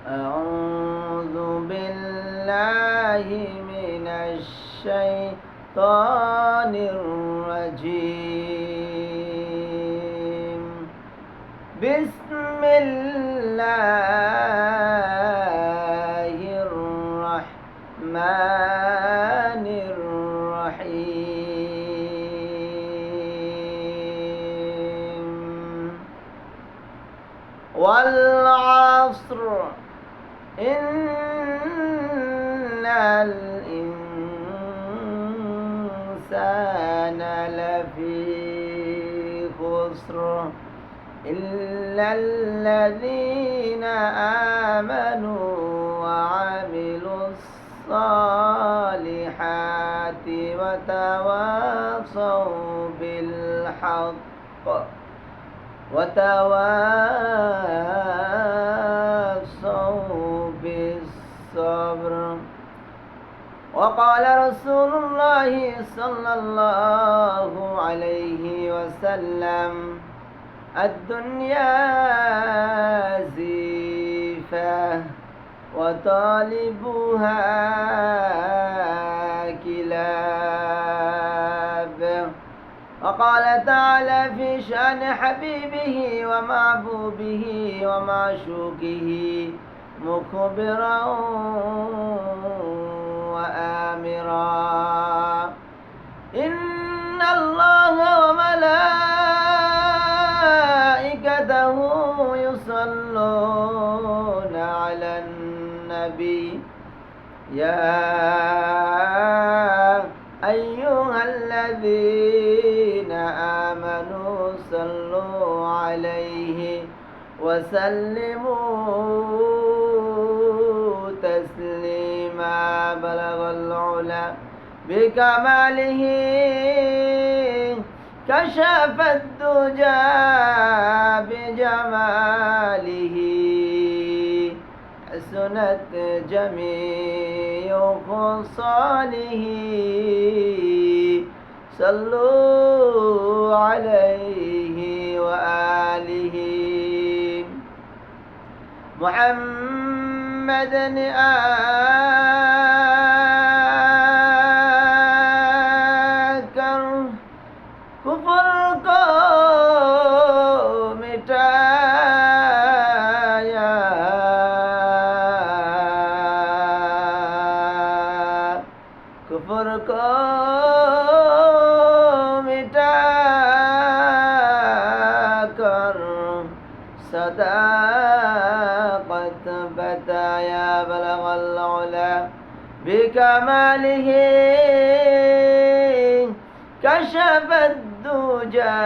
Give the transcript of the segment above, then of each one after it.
أعوذ بالله من الشيطان الرجيم. بسم الله الرحمن الرحيم. والعصر إن الإنسان لفي خسر إلا الذين آمنوا وعملوا الصالحات وتواصوا بالحق وتواصوا بالصبر. وقال رسول الله صلى الله عليه وسلم: الدنيا زيفة وطالبها كلاب. وقال تعالى في شأن حبيبه ومحبوبه ومعشوقه مخبرا وآمرا: إن الله وملائكته يصلون على النبي يا أيها الذين آمنوا صلوا عليه وسلموا تسليما. بلغ العلا بكماله كشف الدجى بجماله حسنت جميع خصاله. صلوا عليه وآله. محمد आकर कुफर को मिटाया, कुफर को मिटाकर सदाकत बताया। बलग العلا بكماله كشف الدجى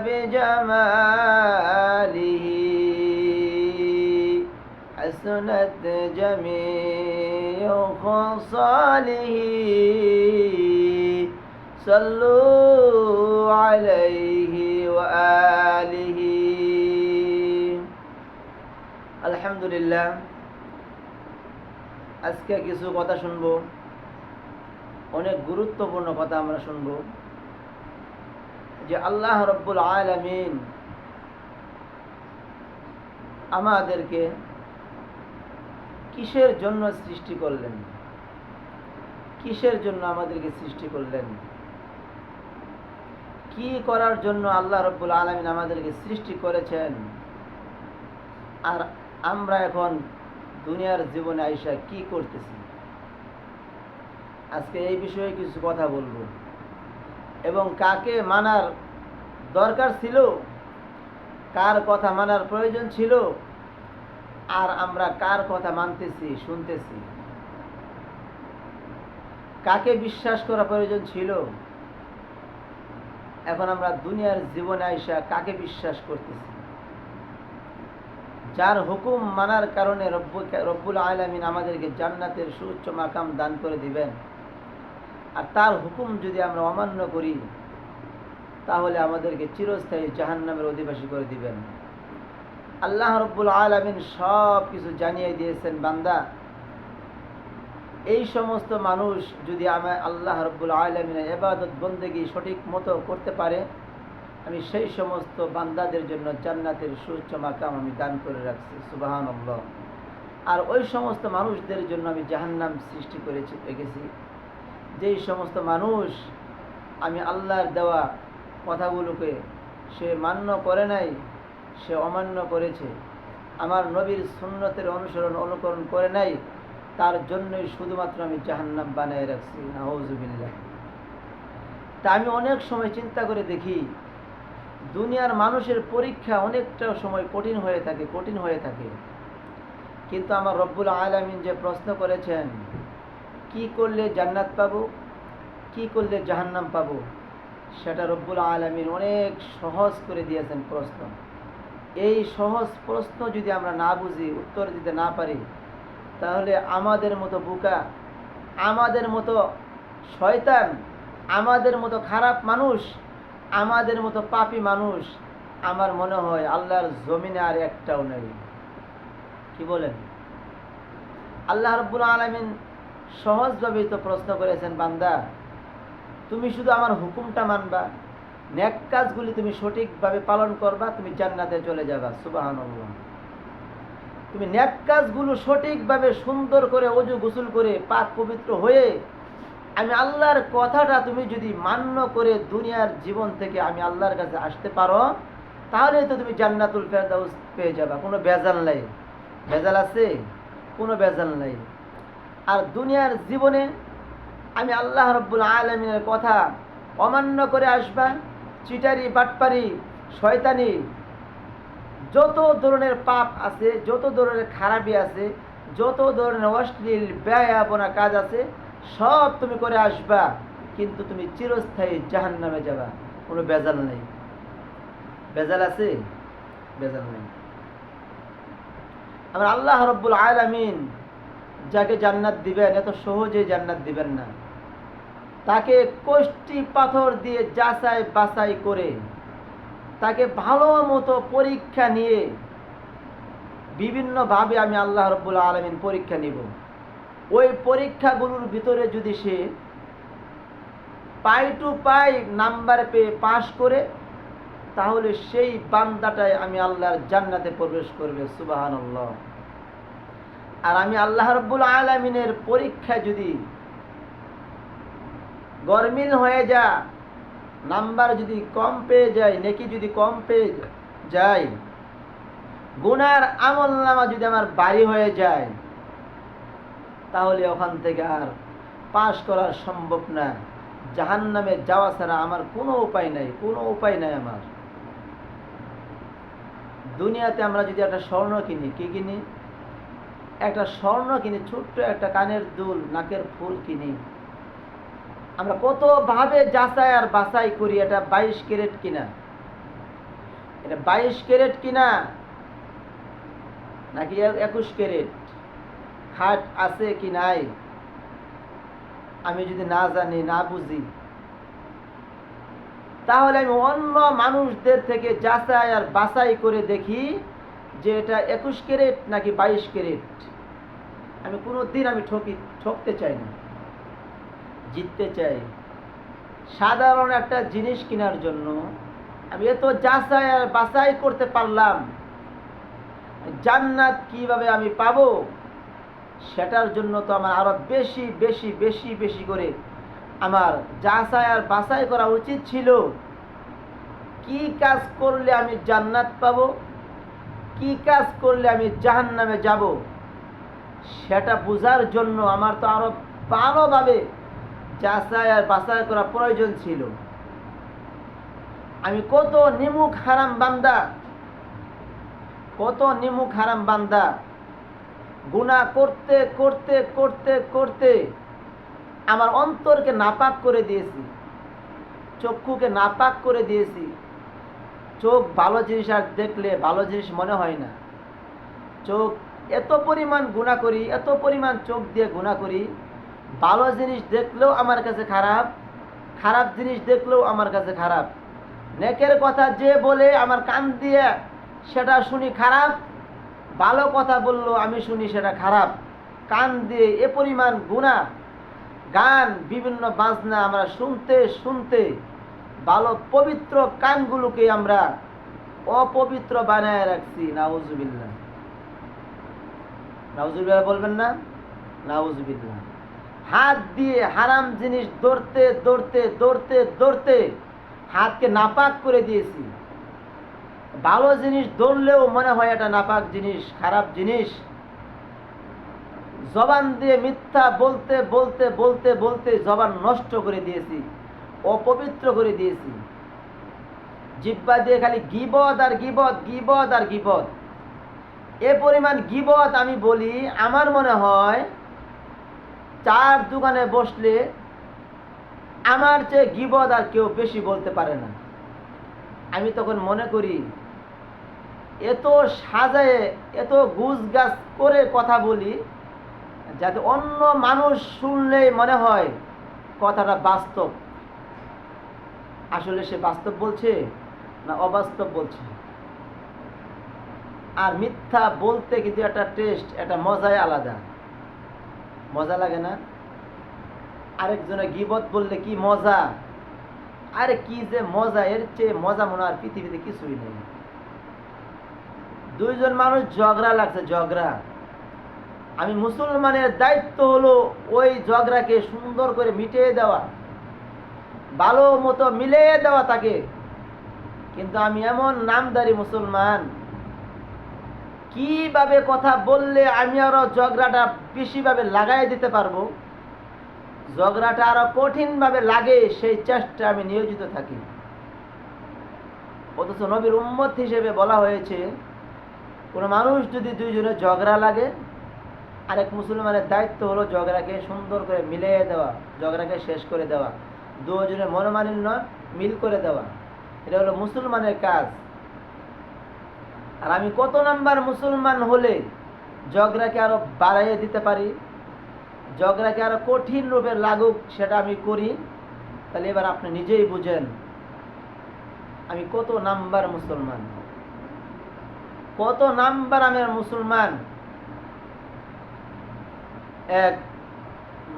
بجماله حسنت جميع خصاله. صلوا عليه وآله. আলহামদুলিল্লাহ, আজকে কিছু কথা শুনবো, অনেক গুরুত্বপূর্ণ কথা আমরা শুনবো যে আল্লাহ রব্বুল আলামিন আমাদেরকে কিসের জন্য সৃষ্টি করলেন, কিসের জন্য আমাদেরকে সৃষ্টি করলেন, কি করার জন্য আল্লাহ রব্বুল আলামিন আমাদেরকে সৃষ্টি করেছেন, আর আমরা এখন দুনিয়ার জীবনে আইসা কি করতেছি। আজকে এই বিষয়ে কিছু কথা বলবো এবং কাকে মানার দরকার ছিল, কার কথা মানার প্রয়োজন ছিল, আর আমরা কার কথা মানতেছি, শুনতেছি, কাকে বিশ্বাস করা প্রয়োজন ছিল, এখন আমরা দুনিয়ার জীবনে আইসা কাকে বিশ্বাস করতেছি। যার হুকুম মানার কারণে রব্বুল আলামিন আমাদেরকে জান্নাতের সুউচ্চ মাকাম দান করে দিবেন, আর তার হুকুম যদি আমরা অমান্য করি তাহলে আমাদেরকে চিরস্থায়ী জাহান্নামের অধিবাসী করে দিবেন। আল্লাহ রব্বুল আলামিন সব কিছু জানিয়ে দিয়েছেন, বান্দা এই সমস্ত মানুষ যদি আল্লাহ রাব্বুল আলামিনের ইবাদত বন্দেগী সঠিক মতো করতে পারে, আমি সেই সমস্ত বান্দাদের জন্য জান্নাতের সুউচ্চ মাকাম আমি দান করে রাখছি। সুবহানাল্লাহ। আর ওই সমস্ত মানুষদের জন্য আমি জাহান্নাম সৃষ্টি রেখেছি, যেই সমস্ত মানুষ আমি আল্লাহর দেওয়া কথাগুলোকে সে মান্য করে নাই, সে অমান্য করেছে, আমার নবীর সুন্নতের অনুকরণ করে নাই, তার জন্যই শুধুমাত্র আমি জাহান্নাম বানিয়ে রাখছি। নাউযুবিল্লাহ। তা আমি অনেক সময় চিন্তা করে দেখি, দুনিয়ার মানুষের পরীক্ষা অনেকটা সময় কঠিন হয়ে থাকে, কিন্তু আমার রব্বুল আলামিন যে প্রশ্ন করেছেন, কি করলে জান্নাত পাবো, কি করলে জাহান্নাম পাবো, সেটা রব্বুল আলামিন অনেক সহজ করে দিয়েছেন প্রশ্ন। এই সহজ প্রশ্ন যদি আমরা না বুঝি, উত্তর দিতে না পারি, তাহলে আমাদের মতো বোকা, আমাদের মতো শয়তান, আমাদের মতো খারাপ মানুষ, আমাদের মতো পাপী মানুষ আমার মনে হয় আল্লাহর জমিনে আর একটাও নেই। কি বলেন? আল্লাহ রাব্বুল আলামিন সহজভাবেই তো প্রশ্ন করেছেন, বান্দা তুমি শুধু আমার হুকুমটা মানবা, নেক কাজগুলি তুমি সঠিকভাবে পালন করবা, তুমি জান্নাতে চলে যাবা। সুবহানাল্লাহ। তুমি নেক কাজগুলো সঠিকভাবে সুন্দর করে ওযু গোসল করে পাক পবিত্র হয়ে আমি আল্লাহর কথাটা তুমি যদি মান্য করে দুনিয়ার জীবন থেকে আমি আল্লাহর কাছে আসতে পারো, তাহলে তো তুমি জান্নাতুল ফেরদাউস পেয়ে যাবা। কোনো ভেজাল নাই। ভেজাল আছে? কোনো ভেজাল নাই। আর দুনিয়ার জীবনে আমি আল্লাহ রাব্বুল আলামিনের কথা অমান্য করে আসবা, চিটারি, বাটপারি, শয়তানি, যত ধরনের পাপ আছে, যত ধরনের খারাপি আছে, যত ধরনের অশ্লীল ব্যয়াপনা কাজ আছে, সব তুমি করে আসবা, কিন্তু তুমি চিরস্থায়ী জাহান্নামে যাবা। কোনো ভেজাল নেই। ভেজাল আছে? ভেজাল নেই। আমার আল্লাহ রাব্বুল আলামিন যাকে জান্নাত দিবেন, এত সহজেই জান্নাত দিবেন না। তাকে কষ্টি পাথর দিয়ে যাচাই বাছাই করে, তাকে ভালো মতো পরীক্ষা নিয়ে, বিভিন্নভাবে আমি আল্লাহ রাব্বুল আলামিন পরীক্ষা নিব। ওই পরীক্ষাগুলোর ভিতরে যদি সে পাই টু পাই নাম্বার পেয়ে পাশ করে, তাহলে সেই বান্দাটাই আমি আল্লাহর জান্নাতে প্রবেশ করবে। সুবহানাল্লাহ। আর আমি আল্লাহ রাব্বুল আলামিনের পরীক্ষা যদি গরমিল হয়ে যায়, নাম্বার যদি কম পেয়ে যায়, নেকি যদি কম পেয়ে যায়, গুনার আমলনামা যদি আমার ভারী হয়ে যায়, তাহলে ওখান থেকে আর পাশ করা সম্ভব না। জাহান্নামে যাওয়া ছাড়া আমার কোনো উপায় নাই, কোনো উপায় নাই আমার। দুনিয়াতে আমরা যদি একটা স্বর্ণ কিনি, কি কিনি? একটা স্বর্ণ কিনি, ছোট্ট একটা কানের দুল, নাকের ফুল কিনি, আমরা কতভাবে যাচাই আর বাছাই করি, এটা 22 ক্যারেট কিনা, এটা 22 ক্যারেট কিনা নাকি 21 ক্যারেট, খাট আছে কি নাই, আমি যদি না জানি, না বুঝি, তাহলে আমি অন্য মানুষদের থেকে যাচাই আর বাছাই করে দেখি যে এটা 21 ক্যারেট নাকি 22 ক্যারেট। আমি কোনোদিন আমি ঠকতে চাই না, জিততে চাই। সাধারণ একটা জিনিস কেনার জন্য আমি এত যাচাই আর বাছাই করতে পারলাম, জান্নাত কিভাবে আমি পাবো, সেটার জন্য তো আমার আরো বেশি বেশি বেশি বেশি করে আমার যাচাই আর বাছাই করা উচিত ছিল। কি কাজ করলে আমি জান্নাত পাবো, কি কাজ করলে আমি জাহান্নামে যাব, সেটা বোঝার জন্য আমার তো আরো ভালোভাবে যাচাই আর বাছাই করা প্রয়োজন ছিল। আমি কত নিমুখ হারাম বান্দা, কত নিমুখ হারাম বান্দা, গুনাহ করতে করতে করতে করতে আমার অন্তরকে নাপাক করে দিয়েছি, চক্ষুকে নাপাক করে দিয়েছি। চোখ ভালো জিনিস আর দেখলে ভালো জিনিস মনে হয় না। চোখ এত পরিমাণ গুনাহ করি, এত পরিমাণ চোখ দিয়ে গুনাহ করি, ভালো জিনিস দেখলেও আমার কাছে খারাপ, খারাপ জিনিস দেখলেও আমার কাছে খারাপ। নেকের কথা যে বলে আমার কান দিয়ে সেটা শুনি খারাপ, ভালো কথা বললো আমি শুনি সেটা খারাপ। কান দিয়ে এ পরিমাণ গুনাহ, গান, বিভিন্ন বাজনা আমরা শুনতে শুনতে ভালো পবিত্র কানগুলোকে আমরা অপবিত্র বানায় রাখছি। নাউজুবিল্লাহ। নাউজুবিল্লাহ বলবেন না? নাউজুবিল্লাহ। হাত দিয়ে হারাম জিনিস ধরতে ধরতে ধরতে ধরতে হাতকে নাপাক করে দিয়েছি। ভালো জিনিস ধরলেও মনে হয় এটা নাপাক জিনিস, খারাপ জিনিস। জবান দিয়ে মিথ্যা বলতে বলতে বলতে বলতে জবান নষ্ট করে দিয়েছি, অপবিত্র করে দিয়েছি। জিহ্বা দিয়ে খালি গীবত আর গীবত, গীবত আর গীবত। এ পরিমাণ গীবত আমি বলি, আমার মনে হয় চার দোকানে বসলে আমার চেয়ে গীবত আর কেউ বেশি বলতে পারে না। আমি তখন মনে করি এত সাজায়ে এত গুছগাছ করে কথা বলি যাতে অন্য মানুষ শুনলেই মনে হয় কথাটা বাস্তব। আসলে সে বাস্তব বলছে না অবাস্তব বলছে। আর মিথ্যা বলতে কিন্তু একটা টেস্ট, একটা মজাই আলাদা। মজা লাগে না? আরেকজনে গীবত বললে কি মজা! আরে কি যে মজা! এর চেয়ে মজা মনে আর পৃথিবীতে কিছুই নেই। দুইজন মানুষ ঝগড়া লাগছে, ঝগড়া। আমি মুসলমানের দায়িত্ব হলো ওই ঝগড়াকে সুন্দর করে মিটিয়ে দেওয়া, ভালো মতো মিলিয়ে দেওয়া তাকে। কিন্তু আমি এমন নামদারি মুসলমান, কিভাবে কথা বললে আমি আরো ঝগড়াটা বেশিভাবে লাগাই দিতে পারবো, ঝগড়াটা আরো কঠিন ভাবে লাগে, সেই চেষ্টা আমি নিয়োজিত থাকি। অথচ নবীর উম্মত হিসেবে বলা হয়েছে কোনো মানুষ যদি দুইজনের ঝগড়া লাগে, আরেক মুসলমানের দায়িত্ব হলো ঝগড়াকে সুন্দর করে মিলিয়ে দেওয়া, ঝগড়াকে শেষ করে দেওয়া, দুজনের মনোমালিন্য মিল করে দেওয়া। এটা হলো মুসলমানের কাজ। আর আমি কত নাম্বার মুসলমান হলে ঝগড়াকে আরো বাড়াইয়ে দিতে পারি, ঝগড়াকে আরো কঠিন রূপে লাগুক সেটা আমি করি। তাহলে এবার আপনি নিজেই বুঝেন আমি কত নাম্বার মুসলমান, কত নাম্বার আমি মুসলমান। এক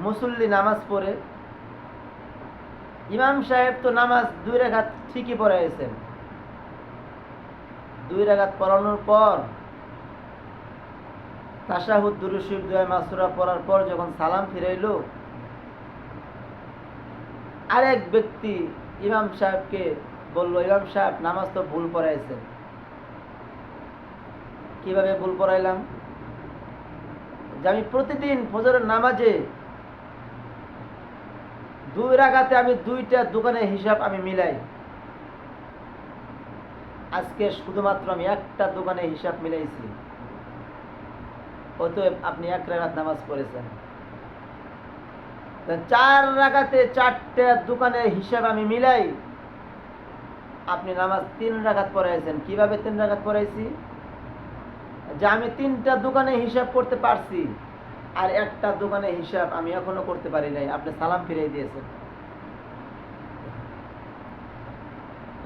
মুসল্লি নামাজ পড়ে, ইমাম সাহেব তো নামাজ 2 রাকাত ঠিকই পড়াইছেন। 2 রাকাত পড়ানোর পর তাশাহুদ, দুরূদ শরীফ, দোয়া মাসুরা পড়ার পর যখন সালাম ফিরাইলো, আরেক ব্যক্তি ইমাম সাহেবকে বলল, ইমাম সাহেব নামাজ তো ভুল পড়াইছেন। কিভাবে ভুল পড়াইলাম? যে আমি প্রতিদিন ফজরের নামাজে 2 রাকাতে আমি 2টা দোকানের হিসাব আমি মিলাই। আজকে শুধুমাত্র আমি একটা দোকানের হিসাব মিলাইছি, অতএব আপনি 1 রাকাত নামাজ পড়েছেন। 4 রাকাতে 4টা দোকানের হিসাব আমি মিলাই, আপনি নামাজ 3 রাকাত পড়াইছেন। কিভাবে 3 রাকাত পড়াইছি? যে আমি 3টা দোকানের হিসাব করতে পারছি, আর একটা দোকানের হিসাব আমি এখনো করতে পারি নাই, আপনি সালাম ফিরিয়ে দিয়েছেন।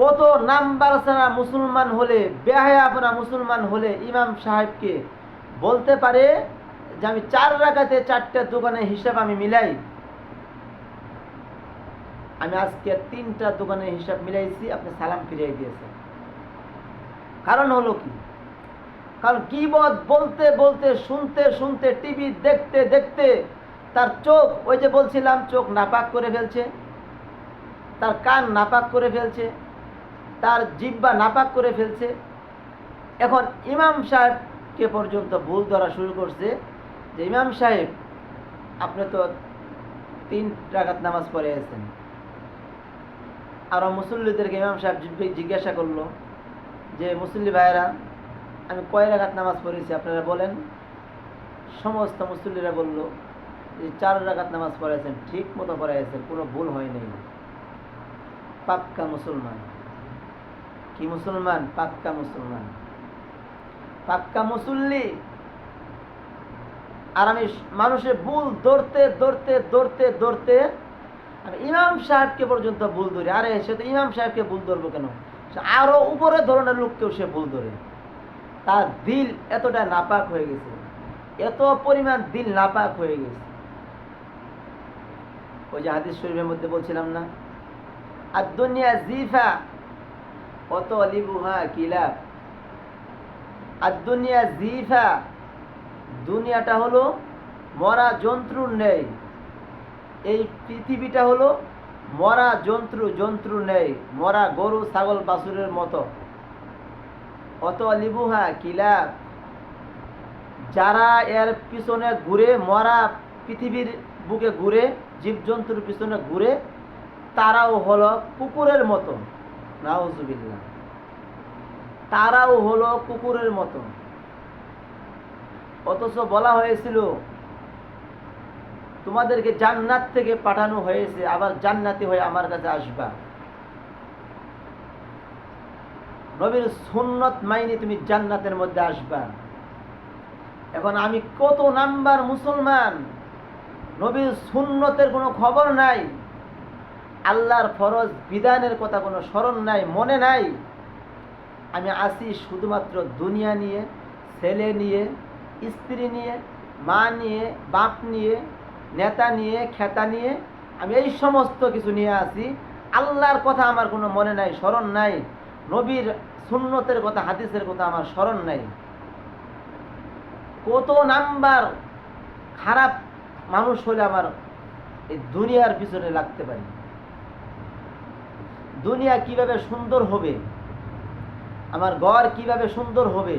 কত নাম্বার ছাড়া মুসলমান হলে, বেহায়া আপনা মুসলমান হলে ইমাম সাহেবকে বলতে পারে যে আমি 4 রাকাতে 4টা দোকানের হিসাব আমি মিলাই, আমি আজকে 3টা দোকানের হিসাব মিলাইছি, আপনি সালাম ফিরিয়ে দিয়েছেন। কারণ হলো কি? কারণ গীবত বলতে বলতে, শুনতে শুনতে, টিভি দেখতে দেখতে তার চোখ, ওই যে বলছিলাম চোখ নাপাক করে ফেলছে, তার কান নাপাক করে ফেলছে, তার জিহ্বা নাপাক করে ফেলছে। এখন ইমাম সাহেবকে পর্যন্ত ভুল ধরা শুরু করছে যে ইমাম সাহেব আপনি তো 3 রাকাত নামাজ পড়ে আছেন। আরো মুসল্লিদেরকে ইমাম সাহেব জিজ্ঞাসা করলো যে মুসল্লি ভাইয়েরা, আমি কয় রাকাত নামাজ পড়েছি আপনারা বলেন? সমস্ত মুসল্লিরা বলল যে 4 রাকাত নামাজ পড়েছেন, ঠিক মতো পড়াইছেন, কোনো ভুল হয় নাই। পাক্কা মুসলমান। কি মুসলমান? পাক্কা মুসলমান, পাক্কা মুসল্লি। আর আমি মানুষের ভুল ধরতে ধরতে ধরতে ধরতে আমি ইমাম সাহেবকে পর্যন্ত ভুল ধরি। আরে সে তো ইমাম সাহেবকে ভুল ধরবো কেন, আরো উপরে ধরনের লোককেও সে ভুল ধরে। তার দিল এতটা নাপাক হয়ে গেছে, এত পরিমাণ দিল নাপাক হয়ে গেছে। ওই যে হাদিস শরীফের মধ্যে বলছিলাম না, আর দুনিয়া জিফা অতলিবুহা কিলাব, আর দুনিয়া জিফা দুনিয়াটা হলো মরা জন্তুর ন্যায়, এই পৃথিবীটা হলো মরা জন্তুর ন্যায়, মরা গরু ছাগল বাছুরের মতো। অত লিবুহা কিলা, যারা এর পিছনে ঘুরে, মরা পৃথিবীর বুকে ঘুরে, জীবজন্তুর পিছনে ঘুরে, তারাও হলো কুকুরের মতো। নাউজুবিল্লাহ, তারাও হলো কুকুরের মতো। অথচ বলা হয়েছিল তোমাদেরকে জান্নাত থেকে পাঠানো হয়েছে, আবার জান্নাতি হয়ে আমার কাছে আসবা। নবীর সুন্নত মাইনে তুমি জান্নাতের মধ্যে আসবা। এখন আমি কত নাম্বার মুসলমান, নবীর সুন্নতের কোনো খবর নাই, আল্লাহর ফরজ বিধানের কথা কোনো স্মরণ নাই, মনে নাই। আমি আসি শুধুমাত্র দুনিয়া নিয়ে, ছেলে নিয়ে, স্ত্রী নিয়ে, মা নিয়ে, বাপ নিয়ে, নেতা নিয়ে, খেতা নিয়ে, আমি এই সমস্ত কিছু নিয়ে আসি। আল্লাহর কথা আমার কোনো মনে নাই, স্মরণ নাই, নবীর সুন্নতের কথা, হাদিসের কথা আমার স্মরণ নাই। কত নাম্বার খারাপ মানুষ হলে আমার এই দুনিয়ার পিছনে লাগতে পারি। দুনিয়া কিভাবে সুন্দর হবে, আমার ঘর কিভাবে সুন্দর হবে,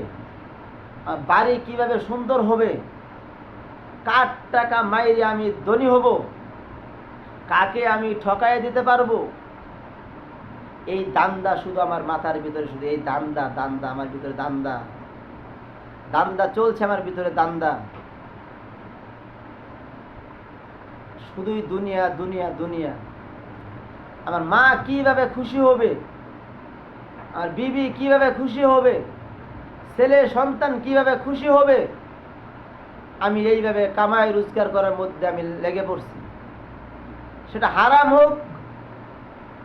আমার বাড়ি কিভাবে সুন্দর হবে, কার টাকা মাইরে আমি ধনী হব, কাকে আমি ঠকাই দিতে পারবো, এই দান্দা শুধু আমার মাথার ভিতরে, শুধু এই দান্দা দান্দা আমার ভিতরে, দান্দা দান্দা চলছে আমার ভিতরে, দান্দা শুধুই দুনিয়া দুনিয়া দুনিয়া। আমার মা কিভাবে খুশি হবে, আমার বিবি কিভাবে খুশি হবে, ছেলে সন্তান কিভাবে খুশি হবে, আমি এইভাবে কামাই রোজগার করার মধ্যে আমি লেগে পড়ছি। সেটা হারাম হোক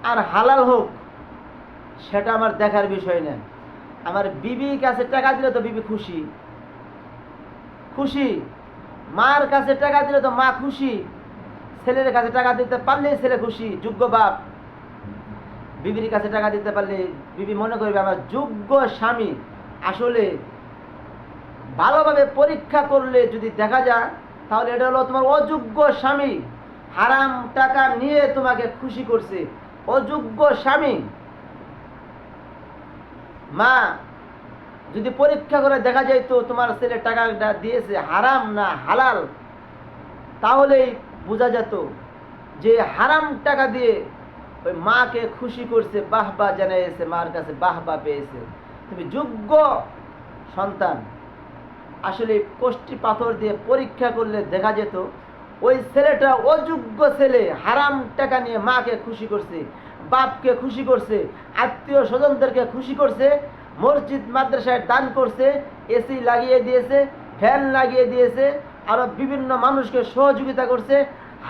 আর হালাল হোক, সেটা আমার দেখার বিষয় না। আমার বিবির কাছে টাকা দিলে তো বিবি খুশি, খুশি। মার কাছে টাকা দিলে তো মা খুশি, ছেলের কাছে টাকা দিতে পারলে ছেলে খুশি, যোগ্য বাপ। বিবির কাছে টাকা দিতে পারলে বিবি মনে করবে আমার যোগ্য স্বামী। আসলে ভালোভাবে পরীক্ষা করলে যদি দেখা যায়, তাহলে এটা হলো তোমার অযোগ্য স্বামী, হারাম টাকা নিয়ে তোমাকে খুশি করছে, অযোগ্য স্বামী। মা যদি পরীক্ষা করে দেখা যায় তো তোমার ছেলে টাকাটা দিয়েছে হারাম না হালাল, তাহলেই বোঝা যেত যে হারাম টাকা দিয়ে ওই মাকে খুশি করছে, বাহবা জানাইছে, মার কাছে বাহবা পেয়েছে, তুমি যোগ্য সন্তান। আসলে কষ্টি পাথর দিয়ে পরীক্ষা করলে দেখা যেত ওই ছেলেটা অযোগ্য ছেলে, হারাম টাকা নিয়ে মাকে খুশি করছে, বাপকে খুশি করছে, আত্মীয় স্বজনদেরকে খুশি করছে, মসজিদ মাদ্রাসায় দান করছে, এসি লাগিয়ে দিয়েছে, ফ্যান লাগিয়ে দিয়েছে, আরো বিভিন্ন মানুষকে সহযোগিতা করছে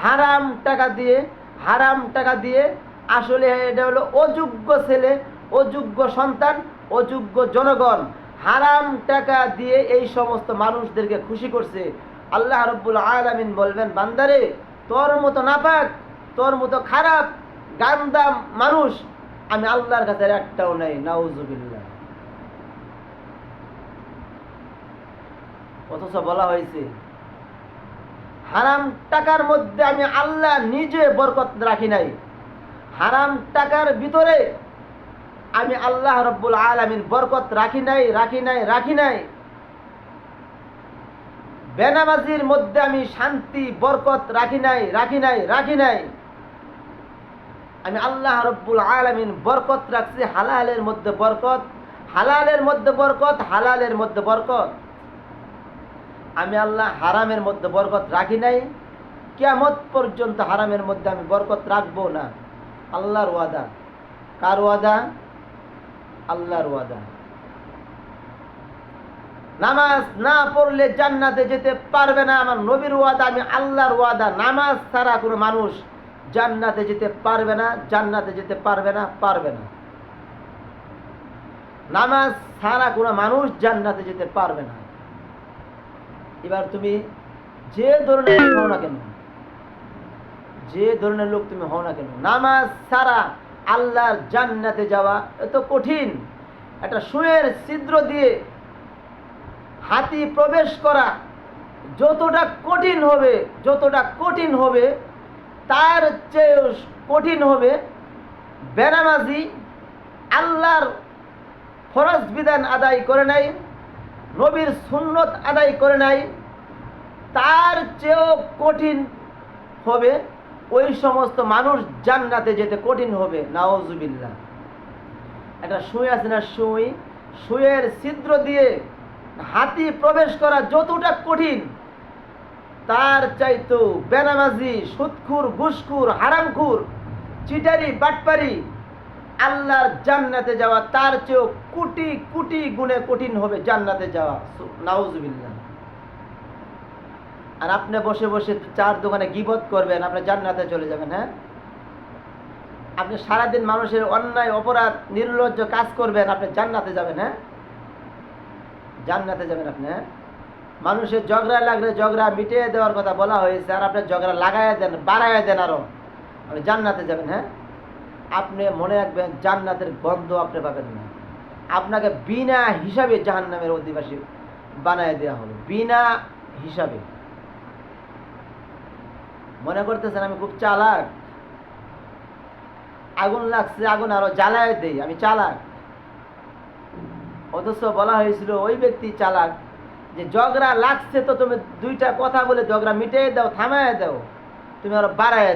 হারাম টাকা দিয়ে, হারাম টাকা দিয়ে। আসলে এটা হলো অযোগ্য ছেলে, অযোগ্য সন্তান, অযোগ্য জনগণ, হারাম টাকা দিয়ে এই সমস্ত মানুষদেরকে খুশি করছে। আল্লাহ রাব্বুল আলামিন বলবেন, বান্দারে তোর মতো নাপাক, তোর মতো খারাপ গান্দা মানুষ আমি আল্লাহর কাছে একটাও নাই। নাউজুবিল্লাহ। অথচ বলা হয়েছে হারাম টাকার মধ্যে আমি আল্লাহ নিজে বরকত রাখি নাই, হারাম টাকার ভিতরে আমি আল্লাহ রাব্বুল আলামিন বরকত রাখি নাই, রাখি নাই, রাখি নাই। বেনামাজির মধ্যে আমি শান্তি বরকত রাখি নাই, রাখি নাই, রাখি নাই। আমি আল্লাহ রাব্বুল আলামিন বরকত রাখছি হালালের মধ্যে বরকত, হালালের মধ্যে বরকত, হালালের মধ্যে বরকত। আমি আল্লাহ হারামের মধ্যে বরকত রাখি নাই, কিয়ামত পর্যন্ত হারামের মধ্যে আমি বরকত রাখবো না। আল্লাহর ওয়াদা। কার ওয়াদা? আল্লাহর ওয়াদা। নামাজ না পড়লে জান্নাতে যেতে পারবে না, আমার নবীর ওয়াদা, আমি আল্লাহর ওয়াদা। নামাজ ছাড়া কোনো মানুষ জান্নাতে যেতে পারবে না, জান্নাতে যেতে পারবে না, পারবে না। নামাজ ছাড়া কোনো মানুষ জান্নাতে যেতে পারবে না। এবার তুমি যে ধরনের লোক হও না কেন, যে ধরনের লোক তুমি হও না কেন, নামাজ ছাড়া আল্লাহর জান্নাতে যাওয়া এত কঠিন। একটা সুঁয়ের ছিদ্র দিয়ে হাতি প্রবেশ করা যতটা কঠিন হবে তার চেয়ে কঠিন হবে বেনামাজি আল্লাহর ফরজ বিধান আদায় করে নাই, নবীর সুন্নত আদায় করে নাই, তার চেয়েও কঠিন হবে ওই সমস্ত মানুষ জান্নাতে যেতে কঠিন হবে। নাউজুবিল্লাহ। একটা সুই আছে না, সুইয়ের ছিদ্র দিয়ে হাতি প্রবেশ করা যতটা কঠিন, তার চাইতো বেনামাজি, সুদখুর, ঘুষখুর, হারামখুর, চিটারি, বাটপারি আল্লাহর জান্নাতে যাওয়া তার চেয়েও কোটি কোটি গুণে কঠিন হবে জান্নাতে যাওয়া। নাউজুবিল্লাহ। আর আপনি বসে বসে চার দোকানে গীবত করবেন, আপনি জান্নাতে চলে যাবেন। হ্যাঁ, আপনি সারাদিন মানুষের অন্যায়, অপরাধ, নির্লজ্জ কাজ করবেন, আপনি জান্নাতে যাবেন। হ্যাঁ, জান্নাতে যাবেন আপনি। হ্যাঁ, মানুষের ঝগড়া লাগলে ঝগড়া মিটিয়ে দেওয়ার কথা বলা হয়েছে, আর আপনি ঝগড়া লাগাইয়া দেন, বাড়াইয়া দেন, আরো আপনি জান্নাতে যাবেন। হ্যাঁ, আপনি মনে রাখবেন জান্নাতের গন্ধ আপনি পাবেন না। আপনাকে বিনা হিসাবে জাহান্নামের অধিবাসী বানায় দেওয়া হবে, বিনা হিসাবে। মনে করতেছেন আমি খুব চালাক, আগুন লাগছে, আগুন আরো জ্বালায় দেই, আমি চালাক। অথচ বলা হয়েছিল ওই ব্যক্তি চালাক যে ঝগড়া লাগছে তো তুমি দুইটা কথা বলে ঝগড়া মিটিয়ে দাও, থামায় দাও, তুমি আরো বাড়ায়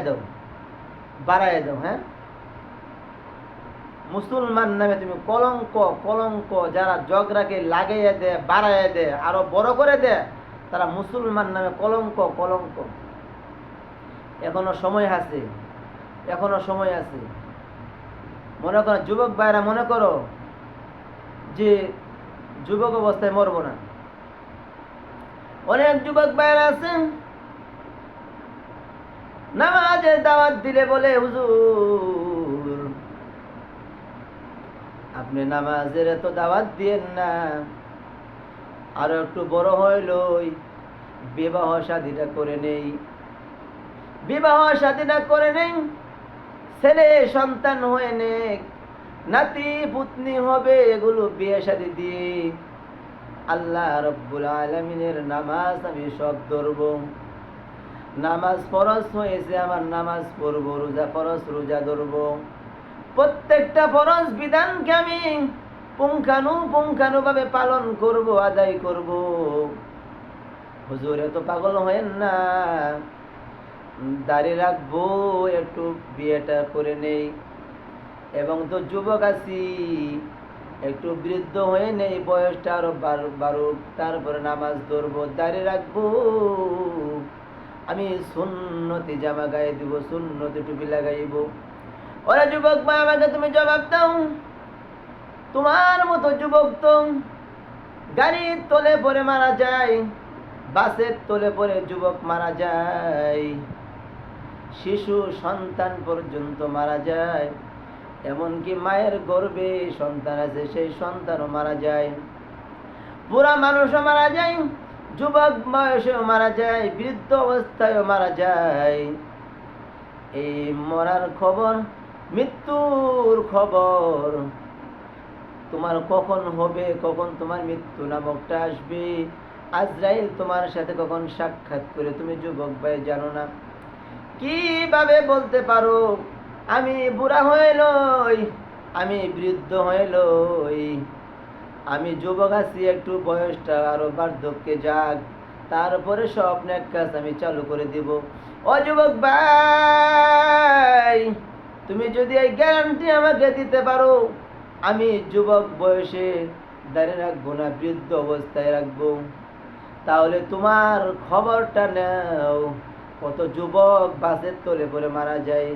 দাও। হ্যাঁ, মুসলমান নামে তুমি কলঙ্ক যারা ঝগড়াকে লাগাইয়া দেয়, বাড়াইয়া দেয়, আরো বড় করে দেয়, তারা মুসলমান নামে কলঙ্ক। এখনো সময় আছে। মনে করো যুবক ভাইরা, মনে করো যে যুবক অবস্থায় মরবো না। অনেক যুবক ভাইরা আছেন নামাজের দাওয়াত দিলে বলে হুজুর আপনি নামাজের এত দাওয়াত দিয়েন না, আরো একটু বড় হইলই বিবাহ শাদীটা করে নেই, ছেলে সন্তান হয়ে নেক, নাতি পুতনি হবে, এগুলো বিয়ে শাদী দিয়ে আল্লাহ রব্বুল আলামিনের নামাজ আমি সব ধরব। নামাজ ফরজ হয়েছে, আমার নামাজ পড়ব, রোজা ফরজ, রোজা ধরব। প্রত্যেকটা ফরজ বিধানকে আমি পুঙ্খানুপুঙ্খানুভাবে পালন করব, আদায় করব। হুজুর এত পাগল হয়েন না, দাড়ি রাখবো, একটু বিয়েটা করে নেই, এবং তো যুবক আছি, একটু বৃদ্ধ হয়ে নেই, বয়সটা আরো বাড়ুক, তারপরে নামাজ ধরবো, দাড়ি রাখবো, আমি সুন্নতি জামা গায়ে দিব, সুন্নতি টুপি লাগাইব। ওরা যুবক মা, আমাকে তুমি জবাব দাও, তোমার মতো যুবক তো গাড়ির তলে পড়ে মারা যায়, বাসের তলে পড়ে যুবক মারা যায়, শিশু সন্তান পর্যন্ত মারা যায়, এমনকি মায়ের গর্ভে সন্তান আছে সেই সন্তানও মারা যায়, বুড়া মানুষও মারা যায়, যুবক বয়সেও মারা যায়, বৃদ্ধ অবস্থায়ও মারা যায়। এই মরার খবর, মৃত্যুর খবর তোমার কখন হবে, কখন তোমার মৃত্যু নামকটা আসবে, আজরাইল তোমার সাথে কখন সাক্ষাৎ করে তুমি যুবক ভাই জানো না। কিভাবে বলতে পারো আমি বুড়া হইলই, আমি বৃদ্ধ হইলই, আমি যুবক আছি, একটু বয়সটা আরো বার্ধক্যে যাক, তারপরে স্বপ্নের কাজ আমি চালু করে দিব। ও যুবক ভাই, তুমি যদি এই গ্যারান্টি আমাকে দিতে পারো আমি যুবক বয়সে দাঁড়িয়ে রাখবো না, বৃদ্ধ অবস্থায় রাখবো, তাহলে তোমার খবরটা নাও। কত যুবক বাসের তলে পড়ে মারা যায়,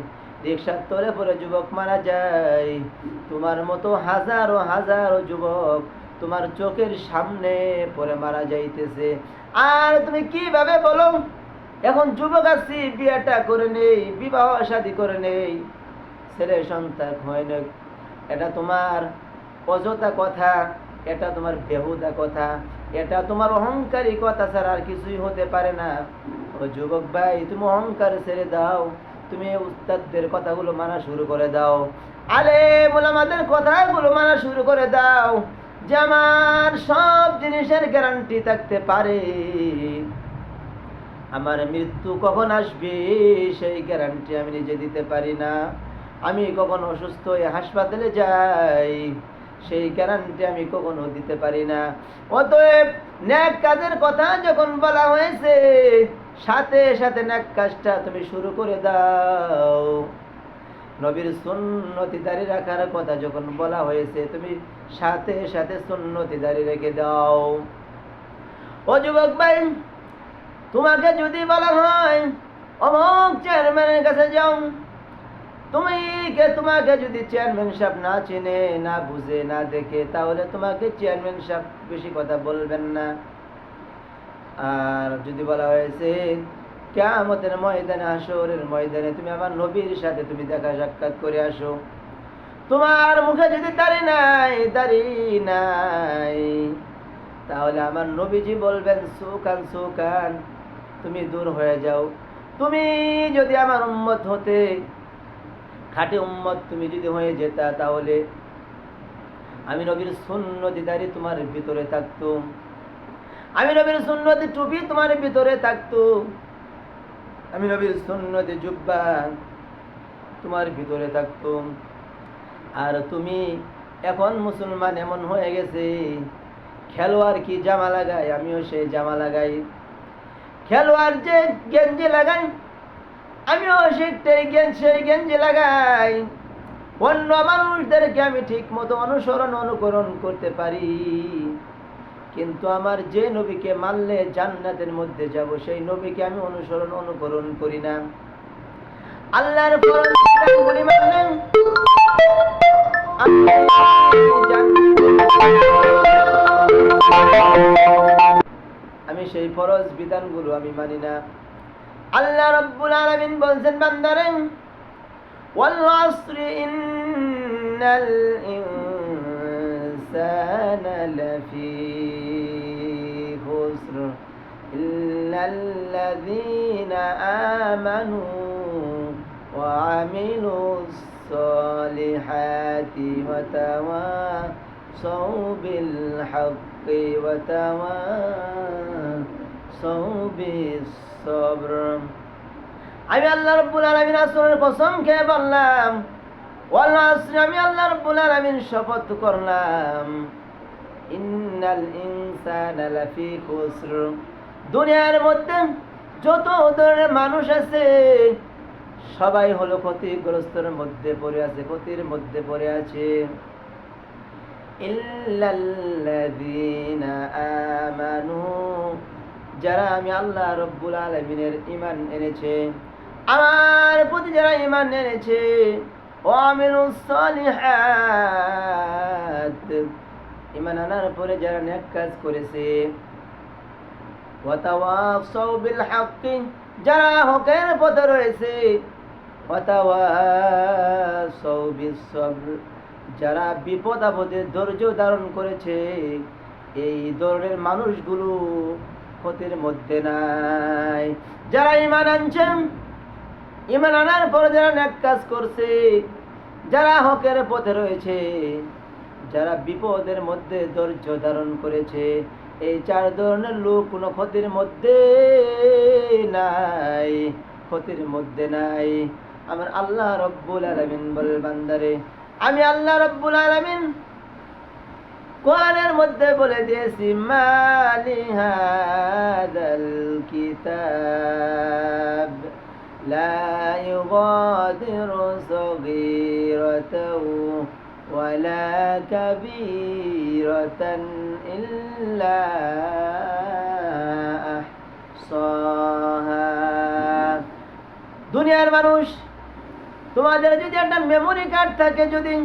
রিক্সার তলে পড়ে যুবক মারা যায়, তোমার মতো হাজারো হাজারো যুবক তোমার চোখের সামনে পড়ে মারা যাইতেছে। আর তুমি কিভাবে বলো এখন যুবক আছি, বিয়েটা করে নেই, বিবাহ শাদী করে নেই, ছেলে সন্তান হয় না, এটা তোমার অযথা কথা, এটা তোমার বেহুদা কথা, এটা তোমার অহংকারী কথা ছাড়া আর কিছুই হতে পারে না। ও যুবক ভাই, তুমি অহংকার ছেড়ে দাও, তুমি উস্তাদদের কথাগুলো মানা শুরু করে দাও, আলেম ওলামাদের কথাগুলো মানা শুরু করে দাও, যে আমার সব জিনিসের গ্যারান্টি থাকতে পারে, আমার মৃত্যু কখন আসবে সেই গ্যারান্টি আমি নিজে দিতে পারি না। আমি কখন অসুস্থ হয়ে হাসপাতালে যাই সেই গ্যারান্টি আমি কখনো দিতে পারি না। অতএব নেক কাজের কথা যখন বলা হয়েছে, সাথে সাথে নেক কাজটা তুমি শুরু করে দাও। নবীর সুন্নতি দাঁড়িয়ে রাখার কথা যখন বলা হয়েছে, তুমি সাথে সাথে সুন্নতি দাঁড়িয়ে রেখে দাও। ও যুবক ভাই, তোমাকে যদি বলা হয় অমুক চেয়ারম্যানের কাছে যাও, তোমাকে যদি চেয়ারম্যান সাহেব না চিনে, না বুঝে, না দেখে, তাহলে তোমাকে চেয়ারম্যান সাহেব বেশি কথা বলবেন না। আর যদি বলা হয়েছে কিয়ামতের ময়দানে, হাসরের ময়দানে তুমি আমার নবীর সাথে তুমি দেখা সাক্ষাৎ করে আসো, তোমার মুখে যদি দাড়ি নাই, তাহলে আমার নবীজি বলবেন সুকান সুকান, তুমি দূর হয়ে যাও। তুমি যদি আমার উম্মত হতে, খাঁটি উম্মত তুমি যদি হয়ে যেতা, তাহলে আমি নবীর সুন্নতি দাড়ি তোমার ভিতরে থাকতো, আমি নবীর সুন্নতি টুপি তোমার ভিতরে থাকতো, আমি নবীর সুন্নতি জুব্বা তোমার ভিতরে থাকতো। আর তুমি এখন মুসলমান এমন হয়ে গেছে, খেলোয়াড় কি জামা লাগায়, আমিও সেই জামা লাগাই। খেলোয়াড় যে গেঞ্জি লাগাই, আমিও সেই গেঞ্জি লাগাই। অন্য মানুষদেরকে আমি ঠিক মতো অনুকরণ করতে পারি, কিন্তু আমার যে নবীকে মানলে জান্নাতের মধ্যে যাব, সেই নবীকে আমি অনুকরণ করি না। আল্লাহর ফরজ বিধানগুলি মানলেন আমি সেই ফরজ বিধানগুলো আমি মানি না। আল্লাহ রাব্বুল আলামিন বলছেন বান্দারে, ওয়াল আসরি ইন্নাল ইনসানা লাফি খুসর ইল্লাল্লাযীনা আমানু ওয়া আমিলুস সালিহাতি ওয়া তাওয়াসাউ বিল হাক্কি ওয়া তাওয়াসাউ বিস সবর। আমি আল্লাহ রাব্বুল আলামিন আসরের কসম খেয়ে বললাম, ওয়াল আসরি, আমি আল্লাহ রাব্বুল আলামিন শপথ করলাম, ইন্নাল ইনসানা লাফি খুসর, দুনিয়ার মধ্যে যত ধরনের মানুষ আছে সবাই হলো ক্ষতিগ্রস্তের মধ্যে পড়ে আছে, ক্ষতির মধ্যে পড়ে আছে। ইল্লাল্লাযীনা আমানু, যারা আমি আল্লাহ রাব্বুল আলামিনের ঈমান এনেছে, আমার প্রতি যারা ঈমান এনেছে, ওয়া আমিলুস সালিহাত, ঈমান আনার পরে যারা নেক কাজ করেছে, ওয়া তাওয়াসাউ বিল হাক্কি, যারা হকের পথে রয়েছে, ওয়া তাওয়াসাউ বিস সবর, যারা বিপদ আপদে ধৈর্য ধারণ করেছে, এই ধরনের মানুষগুলো ক্ষতির মধ্যে নাই। যারা ঈমান আনছেন, ঈমান আনার পরে যারা নেক কাজ করছে, যারা হকের পথে রয়েছে, যারা বিপদের মধ্যে ধৈর্য ধারণ করেছে, এই চার ধরনের লোক কোনো ক্ষতির মধ্যে নাই, ক্ষতির মধ্যে নাই। আমার আল্লাহ রাব্বুল আলামিন বলে বান্দারে, আমি আল্লাহ রাব্বুল আলামিন কোরআনের মধ্যে বলে দিয়েছি, মালি হাদাল কিতাব লা ইউগাদিরু সগীরাতাও ওয়ালা কাবীরাতান ইল্লা আহসাহা। দুনিয়ার মানুষ, তোমাদের যদি একটা মেমোরি কার্ড থাকে, যদি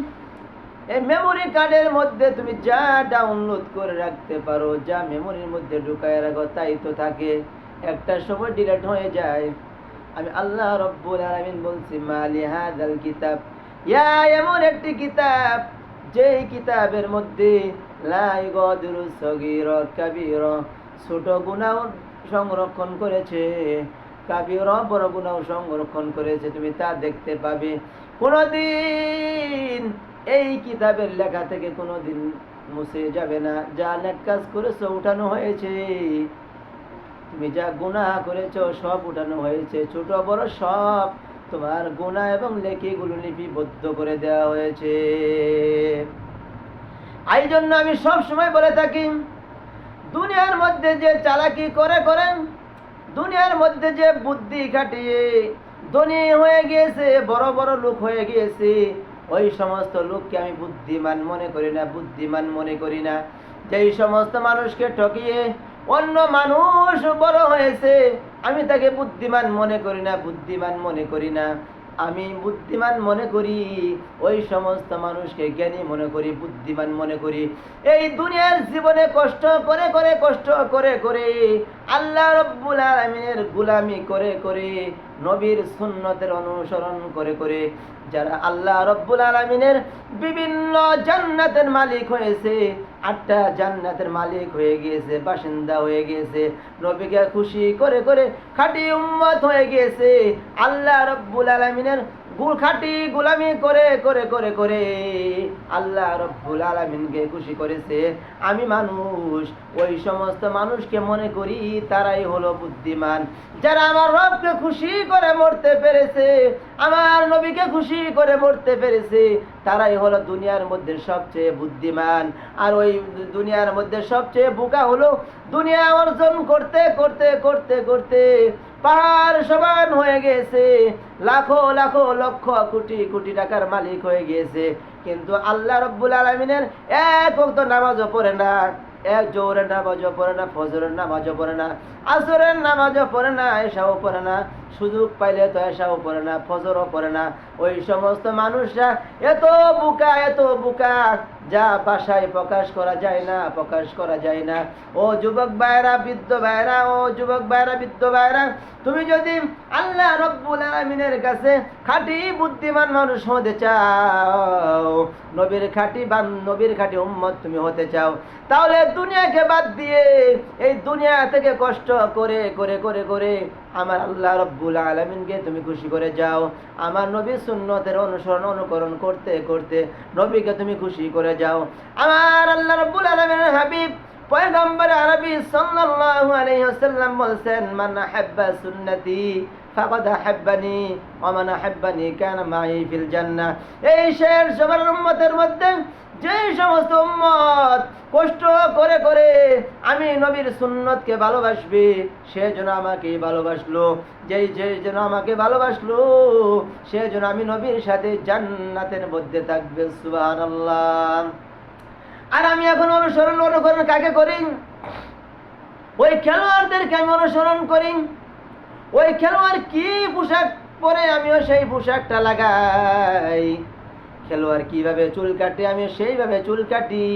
এই মেমোরি কার্ডের মধ্যে তুমি যা ডাউনলোড করে রাখতে পারো, যা মেমোরির মধ্যে ঢুকায় রাখো, তাই তো থাকে, একটা সময় ডিলিট হয়ে যায়। আমি আল্লাহ রাব্বুল আলামিন বলছি, মালি হাদাল কিতাব, এমন একটি কিতাব, যেই কিতাবের মধ্যে লা ইউগাদিরু সগীরা কাবীরা, ছোট গুনাহ সংরক্ষণ করেছে, কাবীরা বড় গুনাহ সংরক্ষণ করেছে, তুমি তা দেখতে পাবে। কোনদিন এই কিতাবের লেখা থেকে কোনোদিন মুছে যাবে না। যা নেক কাজ করেছো উঠানো হয়েছে, তুমি যা গুনাহ করেছো সব উঠানো হয়েছে, ছোট বড় সব তোমার গুনাহ এবং নেকিগুলো লিপিবদ্ধ করে দেওয়া হয়েছে। এই জন্য আমি সব সময় বলে থাকি, দুনিয়ার মধ্যে যে চালাকি করে করেন, দুনিয়ার মধ্যে যে বুদ্ধি খাটিয়ে ধনী হয়ে গিয়েছে, বড় বড় লোক হয়ে গিয়েছে, ওই সমস্ত লোককে আমি বুদ্ধিমান মনে করি না, বুদ্ধিমান মনে করি না। যেই সমস্ত মানুষকে ঠকিয়ে অন্য মানুষ বড় হয়েছে, আমি তাকে বুদ্ধিমান মনে করি না, বুদ্ধিমান মনে করি না। আমি বুদ্ধিমান মনে করি ওই সমস্ত মানুষকে জ্ঞানী মনে করি, বুদ্ধিমান মনে করি। এই দুনিয়ার জীবনে কষ্ট করে করে কষ্ট করে করে আল্লাহ রব্বুল আলামিনের গোলামি করে করে, নবীর সুন্নতের অনুসরণ করে করে যারা আল্লাহ রব্বুল আলামিনের বিভিন্ন জান্নাতের মালিক হয়েছে, 8টা জান্নাতের মালিক হয়ে গিয়েছে, বাসিন্দা হয়ে গিয়েছে, নবীকে খুশি করে করে খাঁটি উম্মত হয়ে গিয়েছে, আল্লাহ রব্বুল আলামিনের খাঁটি গোলামি করে করে করে করে আল্লাহ রব্বুল আলামিনকে খুশি করেছে। আমি মানুষ, ওই সমস্ত মানুষকে মনে করি তারাই হলো বুদ্ধিমান। যারা আমার রবকে খুশি করে মরতে পেরেছে, আমার নবীকে খুশি করে মরতে পেরেছে, তারাই হলো দুনিয়ার মধ্যে সবচেয়ে বুদ্ধিমান। আর ওই দুনিয়ার মধ্যে সবচেয়ে বোকা হলো দুনিয়া অর্জন করতে করতে করতে করতে পাহাড় সমান হয়ে গেছে, লাখো লাখো লক্ষ কোটি কোটি টাকার মালিক হয়ে গিয়েছে, কিন্তু আল্লাহ রব্বুল আলামিনের এক ওয়াক্ত নামাজও পড়ে না, এক জোহরের নামাজও পড়ে না, ফজরের নামাজও পড়ে না, আসরের নামাজও পড়ে না, এশাও পড়ে না, সুযোগ পাইলে তো এশাও পড়ে না, ফজরও পড়ে না। ওই সমস্ত মানুষরা এত বোকা, এত বোকা, যা ভাষায় প্রকাশ করা যায় না, প্রকাশ করা যায় না। ও যুবক ভাইরা, বৃদ্ধ ভাইরা, ও যুবক ভাইরা, বৃদ্ধ ভাইরা, তুমি যদি আল্লাহ রব্বুল আলামিনের কাছে খাঁটি বুদ্ধিমান মানুষ হতে চাও, নবীর খাঁটি উম্মত তুমি হতে চাও, তাহলে দুনিয়াকে বাদ দিয়ে এই দুনিয়া থেকে কষ্ট করে করে করে করে আমার আল্লাহ রব্বুল আলামিনকে তুমি খুশি করে যাও। আমার নবীর সুন্নতের অনুকরণ করতে করতে নবীকে তুমি খুশি করে যাও। আমার আল্লাহ রব্বুল আলামিনের হাবিব পয়গম্বর আরবি সাল্লাল্লাহু আলাইহি ওয়াসাল্লাম বলেন, মান আহাব্বা সুন্নতি ফাকাদ আহাব্বানি ওয়া মান আহাব্বানি কানা মাই ফিল জান্নাহ। এই শের সবার উম্মতের মধ্যে যে সমস্ত উম্মত কষ্ট করে করে আমি নবীর সুন্নতকে ভালোবাসবে, সে যেন আমাকে ভালোবাসলো, যেই যেন আমাকে ভালোবাসলো, সে যেন আমি নবীর সাথে জান্নাতের মধ্যে থাকবে। সুবহানাল্লাহ। আর আমি এখন অনুকরণ কাকে করি? ওই খেলোয়াড়দেরকে আমি অনুসরণ করি। ওই খেলোয়াড় কি পোশাক পরে আমিও সেই পোশাকটা লাগাই, খেলোয়াড় কিভাবে চুল কাটে আমি সেইভাবে চুল কাটি,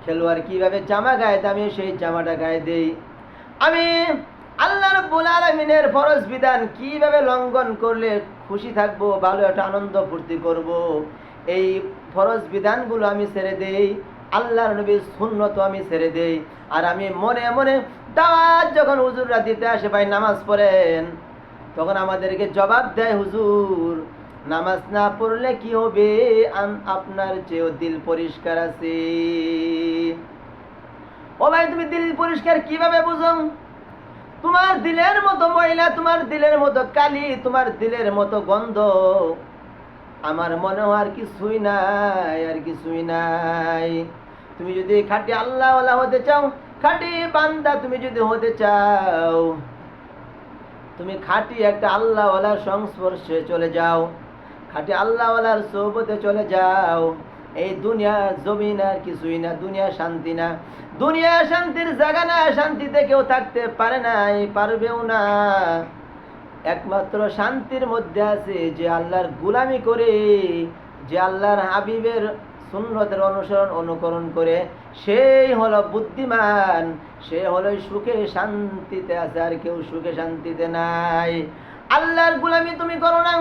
খেলোয়াড় কিভাবে জামা গায়ে আমি সেই জামাটা গায়ে দেই। আমি আল্লাহ রাব্বুল আলামিনের ফরজ বিধান কিভাবে লঙ্ঘন করলে খুশি থাকবো, ভালো একটা আনন্দ ফুর্তি করব, এই ফরজ বিধানগুলো আমি ছেড়ে দেই, আল্লাহর নবীর সুন্নত আমি ছেড়ে দেই। আর আমি মনে মনে দাওয়াত যখন হুজুররা দিতে আসে, ভাই নামাজ পড়েন, তখন আমাদেরকে জবাব দেয়, হুজুর নামাজ না পড়লে কি হবে, আপনার চেয়েও দিল পরিষ্কার আছে। ও ভাই, তুমি দিল পরিষ্কার কিভাবে বুঝো? তোমার দিলের মতো ময়লা, তোমার দিলের মতো কালি, তোমার দিলের মতো গন্ধ আমার মনে হয় আর কিছুই নাই, আর কিছুই নাই। তুমি যদি খাঁটি আল্লাহওয়ালা হতে চাও, খাঁটি বান্দা তুমি যদি হতে চাও, তুমি খাঁটি একটা আল্লাহওয়ালার সংস্পর্শে চলে যাও, খাঁটি আল্লাহওয়ালার সোহবতে চলে যাও। এই দুনিয়া জমিন আর কিছুই না, দুনিয়া শান্তি না, দুনিয়া শান্তির জায়গা না, শান্তিতে কেউ থাকতে পারে নাই, পারবেও না। একমাত্র শান্তির মধ্যে আছে যে আল্লাহর গোলামি করে, যে আল্লাহর হাবিবের সুন্নতের অনুকরণ করে, সেই হলো বুদ্ধিমান, সে হলো সুখে শান্তিতে আছে, আর কেউ সুখে শান্তিতে নাই। আল্লাহর গোলামি তুমি করো না,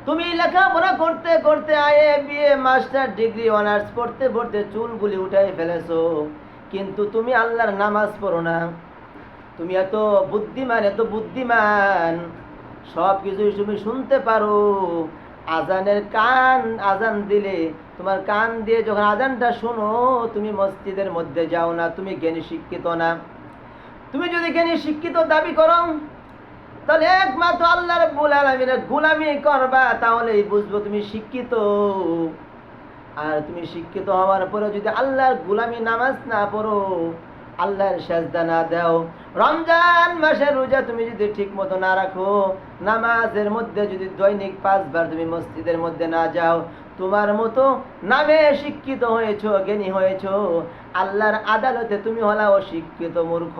তুমি লেখাপড়া করতে করতে IA BA master degree honours পড়তে পড়তে চুলগুলি উঠাই ফেলেছো, কিন্তু তুমি আল্লাহর নামাজ পড়ো না। তুমি এত বুদ্ধিমান, এত বুদ্ধিমান, সব কিছুই তুমি শুনতে পারো, আজানের কান, আজান দিলে তোমার কান দিয়ে যখন আজানটা শোনো, তুমি মসজিদের মধ্যে যাও না, তুমি জ্ঞানী শিক্ষিত না। তুমি যদি জ্ঞানী শিক্ষিত দাবি করো, তাহলে একমাত্র আল্লাহ রাব্বুল আলামিনের গোলামি করবা, তাহলেই বুঝবো তুমি শিক্ষিত। আর তুমি শিক্ষিত হওয়ার পরে যদি আল্লাহর গোলামি নামাজ না পড়ো, আল্লাহর সাজদা না দাও, রমজান মাসের রোজা তুমি যদি ঠিক মতো না রাখো, নামাজের মধ্যে যদি দৈনিক 5 বার তুমি মসজিদের মধ্যে না যাও, তোমার মতো নামে শিক্ষিত হয়েছো, জ্ঞানী হয়েছো, আল্লাহর আদালতে তুমি হলা অশিক্ষিত মূর্খ।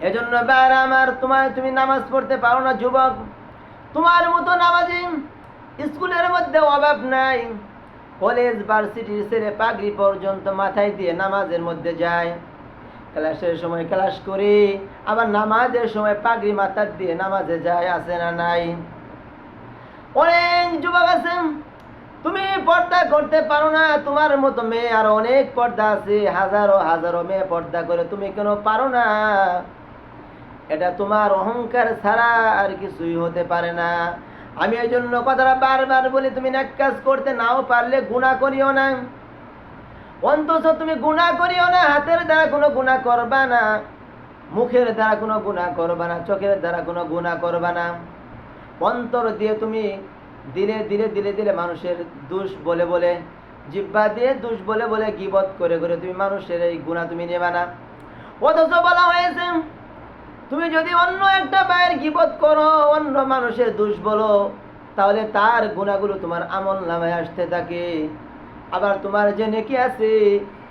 এজন্য বার আমার, তুমি নামাজ পড়তে পারো না যুবক, তোমার মতো নামাজি স্কুলের মধ্যে অভাব নাই। কলেজ ভার্সিটির ছেলে পাগড়ি পর্যন্ত মাথায় দিয়ে নামাজের মধ্যে যায়, ক্লাসের সময় ক্লাস করে আবার নামাজের সময় পাগড়ি মাথা দিয়ে নামাজে যায়, আছে না নাই? অনেক যুবক আছে, তুমি পর্দা করতে পারো না, তোমার মতো মেয়ে আর অনেক পর্দা আছে, হাজারো হাজারো মেয়ে পর্দা করে, তুমি কেন পারো না? এটা তোমার অহংকার ছাড়া আর কিছুই হতে পারে না। আমি এই জন্য কথাটা বারবার বলি, তুমি নেক কাজ করতে নাও পারলে গুনাহ করিও না, অন্তত তুমি গুনাহ করিও না, হাতের দ্বারা কোনো গুনাহ করবা না, মুখের দ্বারা কোনো গুনাহ করবা না, চোখের দ্বারা কোনো গুনাহ করবা না, অন্তর দিয়ে তুমি দিলে দিলে দিলে দিলে মানুষের দোষ বলে বলে, জিহ্বা দিয়ে দোষ বলে বলে, গীবত করে করে তুমি মানুষের এই গুনাহ তুমি নেবা না। অথচ বলা হয়েছে, তুমি যদি অন্য একটা ভাইয়ের গীবত করো, অন্য মানুষের দোষ বলো, তাহলে তার গুনাহগুলো তোমার আমল নামায় আসতে থাকে। আবার তোমার যে নেকি আছে,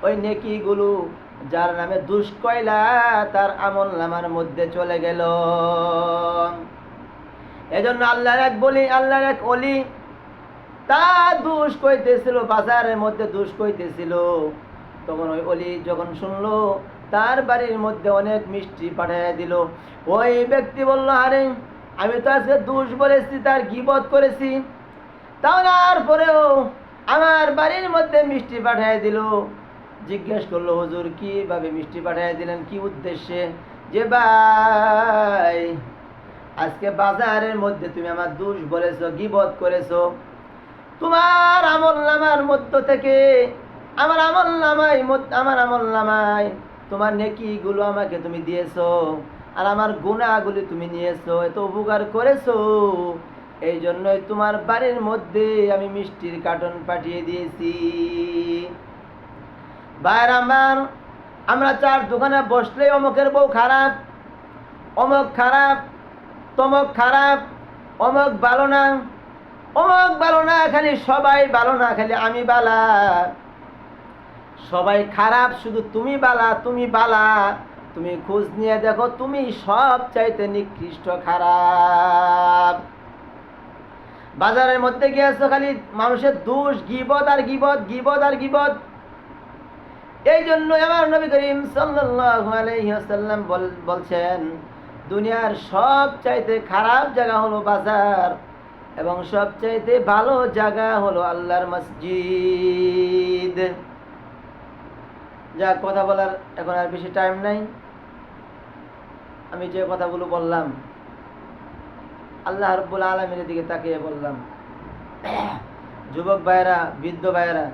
ওই নেকিগুলো যার নামে দোষ কয়লা, তার আমল নামার মধ্যে চলে গেল। এজন্য আল্লাহর এক ওলি, তার দোষ কইতেছিল, বাজারের মধ্যে দোষ কইতেছিল, তখন ওই ওলি যখন শুনলো, তার বাড়ির মধ্যে অনেক মিষ্টি পাঠিয়ে দিল। ওই ব্যক্তি বলল, আরে আমি তো আজকে দোষ বলেছি, তার গীবত করেছি, তারপরেও আমার বাড়ির মধ্যে মিষ্টি পাঠিয়ে দিল। জিজ্ঞেস করলো, হুজুর কিভাবে মিষ্টি পাঠিয়ে দিলেন, কি উদ্দেশ্যে? যে ভাই, আজকে বাজারের মধ্যে তুমি আমার দোষ বলেছো, গীবত করেছো, তোমার আমল নামার মধ্য থেকে আমার আমল নামায় তোমার নেকিগুলো আমাকে তুমি দিয়েছো, আর আমার গুনাহগুলি তুমি নিয়েছো, এত উপকার করেছো, এই জন্যই তোমার বাড়ির মধ্যে আমি মিষ্টির কার্টন পাঠিয়ে দিয়েছি। ভাইরা আমার, আমরা চার দোকানে বসলে অমুকের বউ খারাপ, অমুক খারাপ, তমুক খারাপ, অমুক ভালো না, অমুক ভালো না, খালি সবাই ভালো না, খালি আমি বালা, সবাই খারাপ, শুধু তুমি বালা, তুমি বালা। তুমি খোঁজ নিয়ে দেখো, তুমি সব চাইতে নিকৃষ্ট খারাপ। বাজারের মধ্যে গিয়েছো, খালি মানুষের দোষ, গীবত আর গীবত, গীবত আর গীবত। এই জন্য আমার নবী করিম সাল্লাল্লাহু আলাইহি ওয়াসাল্লাম বলছেন, দুনিয়ার সব চাইতে খারাপ জায়গা হলো বাজার, এবং সবচাইতে ভালো জায়গা হলো আল্লাহর মসজিদ। যা কথা বলার এখন আর বেশি টাইম নাই। আমি যে কথাগুলো বললাম, আল্লাহ রাব্বুল আলামিনের দিকে তাকিয়ে বললাম। যুবক ভাইয়েরা, বৃদ্ধ ভাইয়েরা,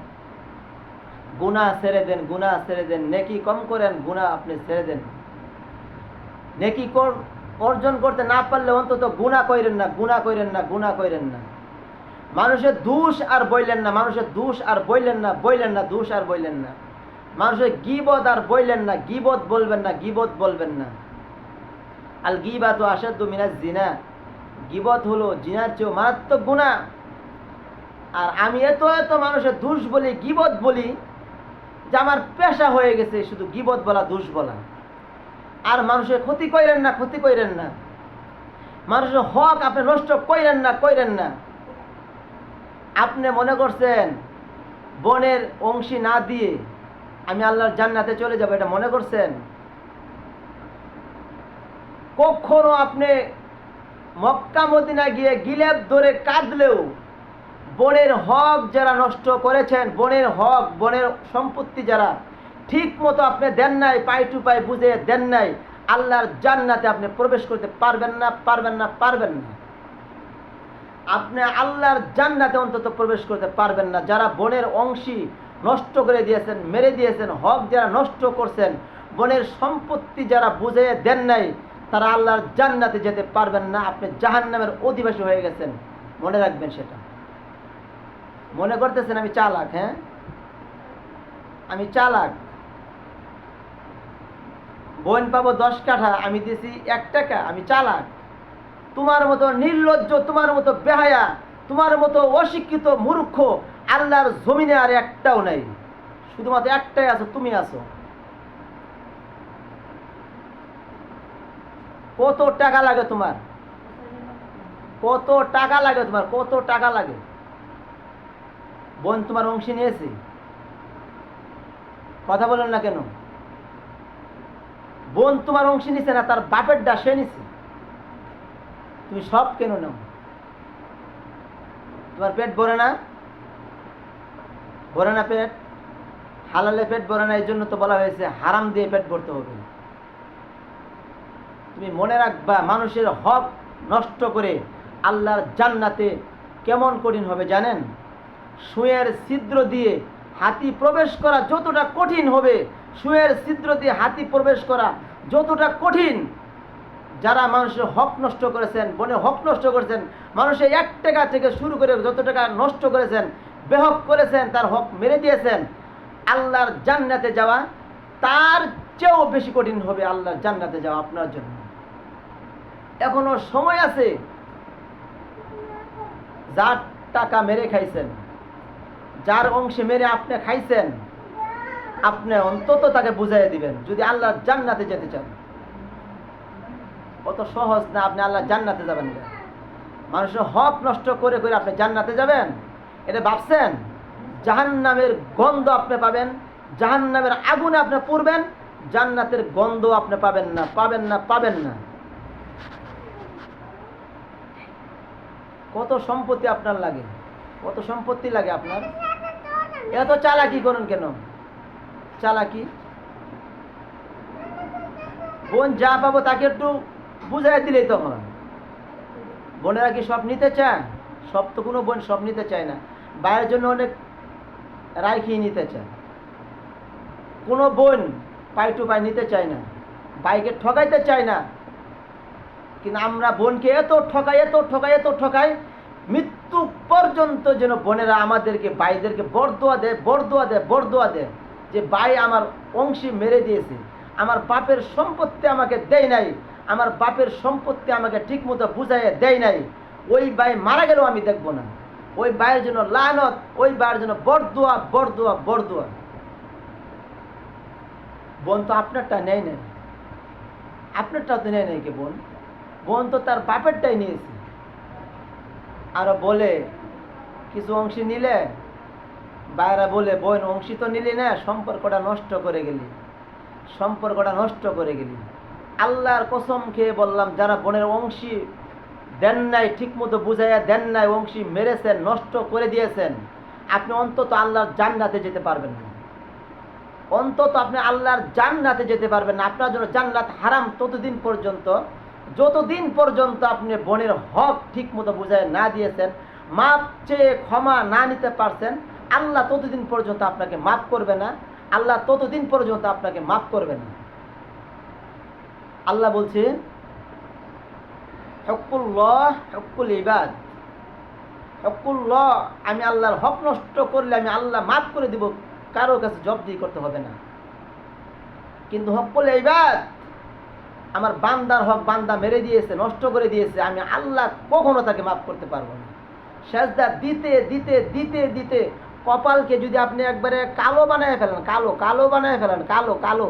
গুনাহ ছেড়ে দেন, গুনাহ ছেড়ে দেন, নেকি কম করেন, গুনাহ আপনি ছেড়ে দেন। নেকি অর্জন করতে না পারলে অন্তত গুনাহ কইরেন না, গুনাহ কইরেন না, গুনাহ কইরেন না। মানুষের দোষ আর বইলেন না, মানুষের দোষ আর বইলেন না, বইলেন না, দোষ আর বইলেন না। মানুষের গীবত আর বইলেন না, গীবত বলবেন না, গীবত বলবেন না। আল গীবাতু আশাদ্দু মিনাজ জিনা, গীবত হলো জিনার চেয়েও মারাত্মক গুনাহ। আর আমি এত এত মানুষের দোষ বলি, গীবত বলি, যে আমার পেশা হয়ে গেছে শুধু গীবত বলা, দোষ বলা। আর মানুষের ক্ষতি কইরেন না, ক্ষতি কইরেন না। মানুষের হক আপনি নষ্ট কইরেন না, কইরেন না। আপনি মনে করছেন বনের অংশী না দিয়ে আমি আল্লাহর জান্নাতে চলে যাব, এটা মনে করছেন? কখনো আপনি মক্কা মদিনা গিয়ে গিলেব ধরে কাঁদলেও বনের হক যারা নষ্ট করেছেন, বনের হক, বনের সম্পত্তি যারা ঠিক মতো আপনি দেন নাই, পাই টু পাই বুঝে দেন নাই, আল্লাহর জান্নাতে আপনি প্রবেশ করতে পারবেন না, পারবেন না, পারবেন না। আপনি আল্লাহর জান্নাতে অন্তত প্রবেশ করতে পারবেন না। যারা বনের অংশী, নষ্ট করে দিয়েছেন, মেরে দিয়েছেন। হক যারা নষ্ট করছেন, বোনের সম্পত্তি যারা বুঝিয়ে দেন নাই, তারা আল্লাহর জান্নাতে যেতে পারবেন না। আপনি জাহান্নামের অধিবাসী হয়ে গেছেন। মনে রাখবেন সেটা। মনে করতেছেন আমি চালাক, হ্যাঁ আমি চালাক, বোন পাবো 10 কাঠা, আমি দিয়েছি 1 টাকা, আমি চালাক। তোমার মতো নির্লজ্জ, তোমার মতো বেহায়া, তোমার মতো অশিক্ষিত মূর্খ আল্লাহর জমিনে আর একটাও নাই। শুধুমাত্র একটাই আছো, তুমি আছো। কত টাকা লাগে তোমার? কত টাকা লাগে তোমার? কত টাকা লাগে? বোন তোমার অংশ নিয়েছে? কথা বলেন না কেন? বোন তোমার অংশ নিছে না, তার বাপের ডা সে নিছে। তুমি সব কেন নাও? তোমার পেট ভরে না? ভরে না পেট? হালালে পেট ভরে না, এই জন্য তো বলা হয়েছে হারাম দিয়ে পেট ভরতে হবে। তুমি মনে রাখবা, মানুষের হক নষ্ট করে আল্লাহর জান্নাতে কেমন কঠিন হবে জানেন? সুঁয়ের ছিদ্র দিয়ে হাতি প্রবেশ করা যতটা কঠিন হবে, সুঁয়ের ছিদ্র দিয়ে হাতি প্রবেশ করা যতটা কঠিন, যারা মানুষের হক নষ্ট করেছেন, বোনের হক নষ্ট করেছেন, মানুষের 1 টাকা থেকে শুরু করে যত টাকা নষ্ট করেছেন, বেহক করেছেন, তার হক মেরে দিয়েছেন, আল্লাহর জান্নাতে যাওয়া তার চেয়েও বেশি কঠিন হবে আল্লাহর জান্নাতে যাওয়া আপনার জন্য। এখনো সময় আছে। যার টাকা মেরে খাইছেন, যার অংশে মেরে আপনি খাইছেন, আপনি অন্তত তাকে বুঝাইয়া দিবেন যদি আল্লাহর জান্নাতে যেতে চান। অত সহজ না আপনি আল্লাহর জান্নাতে যাবেন না। মানুষের হক নষ্ট করে করে আপনি জান্নাতে যাবেন, এটা ভাবছেন? জাহান্নামের গন্ধ আপনি পাবেন, জাহান্নামের আগুনে আপনি পড়বেন, জান্নাতের গন্ধ আপনি পাবেন না, পাবেন না, পাবেন না। কত সম্পত্তি আপনার লাগে? কত সম্পত্তি লাগে আপনার? এত চালাকি করেন কেন? চালাকি? বোন যা পাবো তাকে একটু বুঝাই দিলেই তো হয়। বোনেরা কি সব নিতে চায়? সব তো কোনো বোন সব নিতে চায় না, ভাইয়ের জন্য অনেক রাইখিয়ে নিতে চায়। কোনো বোন পাই টু পাই নিতে চায় না, ভাইকে ঠকাইতে চায় না। কিন্তু আমরা বোনকে এত ঠকাই, এত ঠকাই, এত ঠকাই, মৃত্যু পর্যন্ত যেন বোনেরা আমাদেরকে, ভাইদেরকে বরদোয়া দেয়, বরদোয়া দেয়, বরদোয়া দেয় যে ভাই আমার অংশী মেরে দিয়েছে, আমার বাপের সম্পত্তি আমাকে দেয় নাই, আমার বাপের সম্পত্তি আমাকে ঠিক মতো বুঝাইয়ে দেয় নাই, ওই ভাই মারা গেলেও আমি দেখবো না। ওই ভাইয়ের জন্য লানত, ওই ভাইয়ের জন্য বরদোয়া, বরদোয়া, বরদোয়া। বোন তো আপনারটা নেয় নাই, আপনারটা তো নেয় নাই কে বোন? বোন তো তার বাপেরটাই নিয়েছে। আরো বলে কিছু অংশী নিলে, বাইরা বলে বোন অংশী তো নিলি না, সম্পর্কটা নষ্ট করে গেলি, সম্পর্কটা নষ্ট করে গেলি। আল্লাহর কসম খেয়ে বললাম, যারা বোনের অংশী দেন নাই, ঠিক মতো বুঝাইয়া দেন নাই, অংশী মেরেছেন, নষ্ট করে দিয়েছেন, আপনি অন্তত আল্লাহর জান্নাতে যেতে পারবেন না। অন্তত আপনি আল্লাহর জান্নাতে যেতে পারবেন না। আপনার জন্য জান্নাত হারাম ততদিন পর্যন্ত, যতদিন পর্যন্ত আপনি বোনের হক ঠিক মতো বুঝায় না দিয়েছেন, মাপ চেয়ে ক্ষমা না নিতে পারছেন, আল্লাহ ততদিন পর্যন্ত আপনাকে মাফ করবে না। আল্লাহ ততদিন পর্যন্ত আপনাকে মাফ করবে না। আল্লাহ বলছে হকুল্লাহ হকুল ইবাদ, হকুল্লাহ, আমি আল্লাহর হক নষ্ট করলে আমি আল্লাহ মাফ করে দিব, কারোর কাছে জবাবদিহি করতে হবে না। কিন্তু হকুল ইবাদ, আমার বান্দার হক বান্দা মেরে দিয়েছে, নষ্ট করে দিয়েছে, আমি আল্লাহ কখনো তাকে মাফ করতে পারবো না। সেজদা দিতে দিতে দিতে দিতে কপালকে যদি আপনি একবারে কালো বানায় ফেলেন, কালো কালো বানায় ফেলেন, কালো কালো,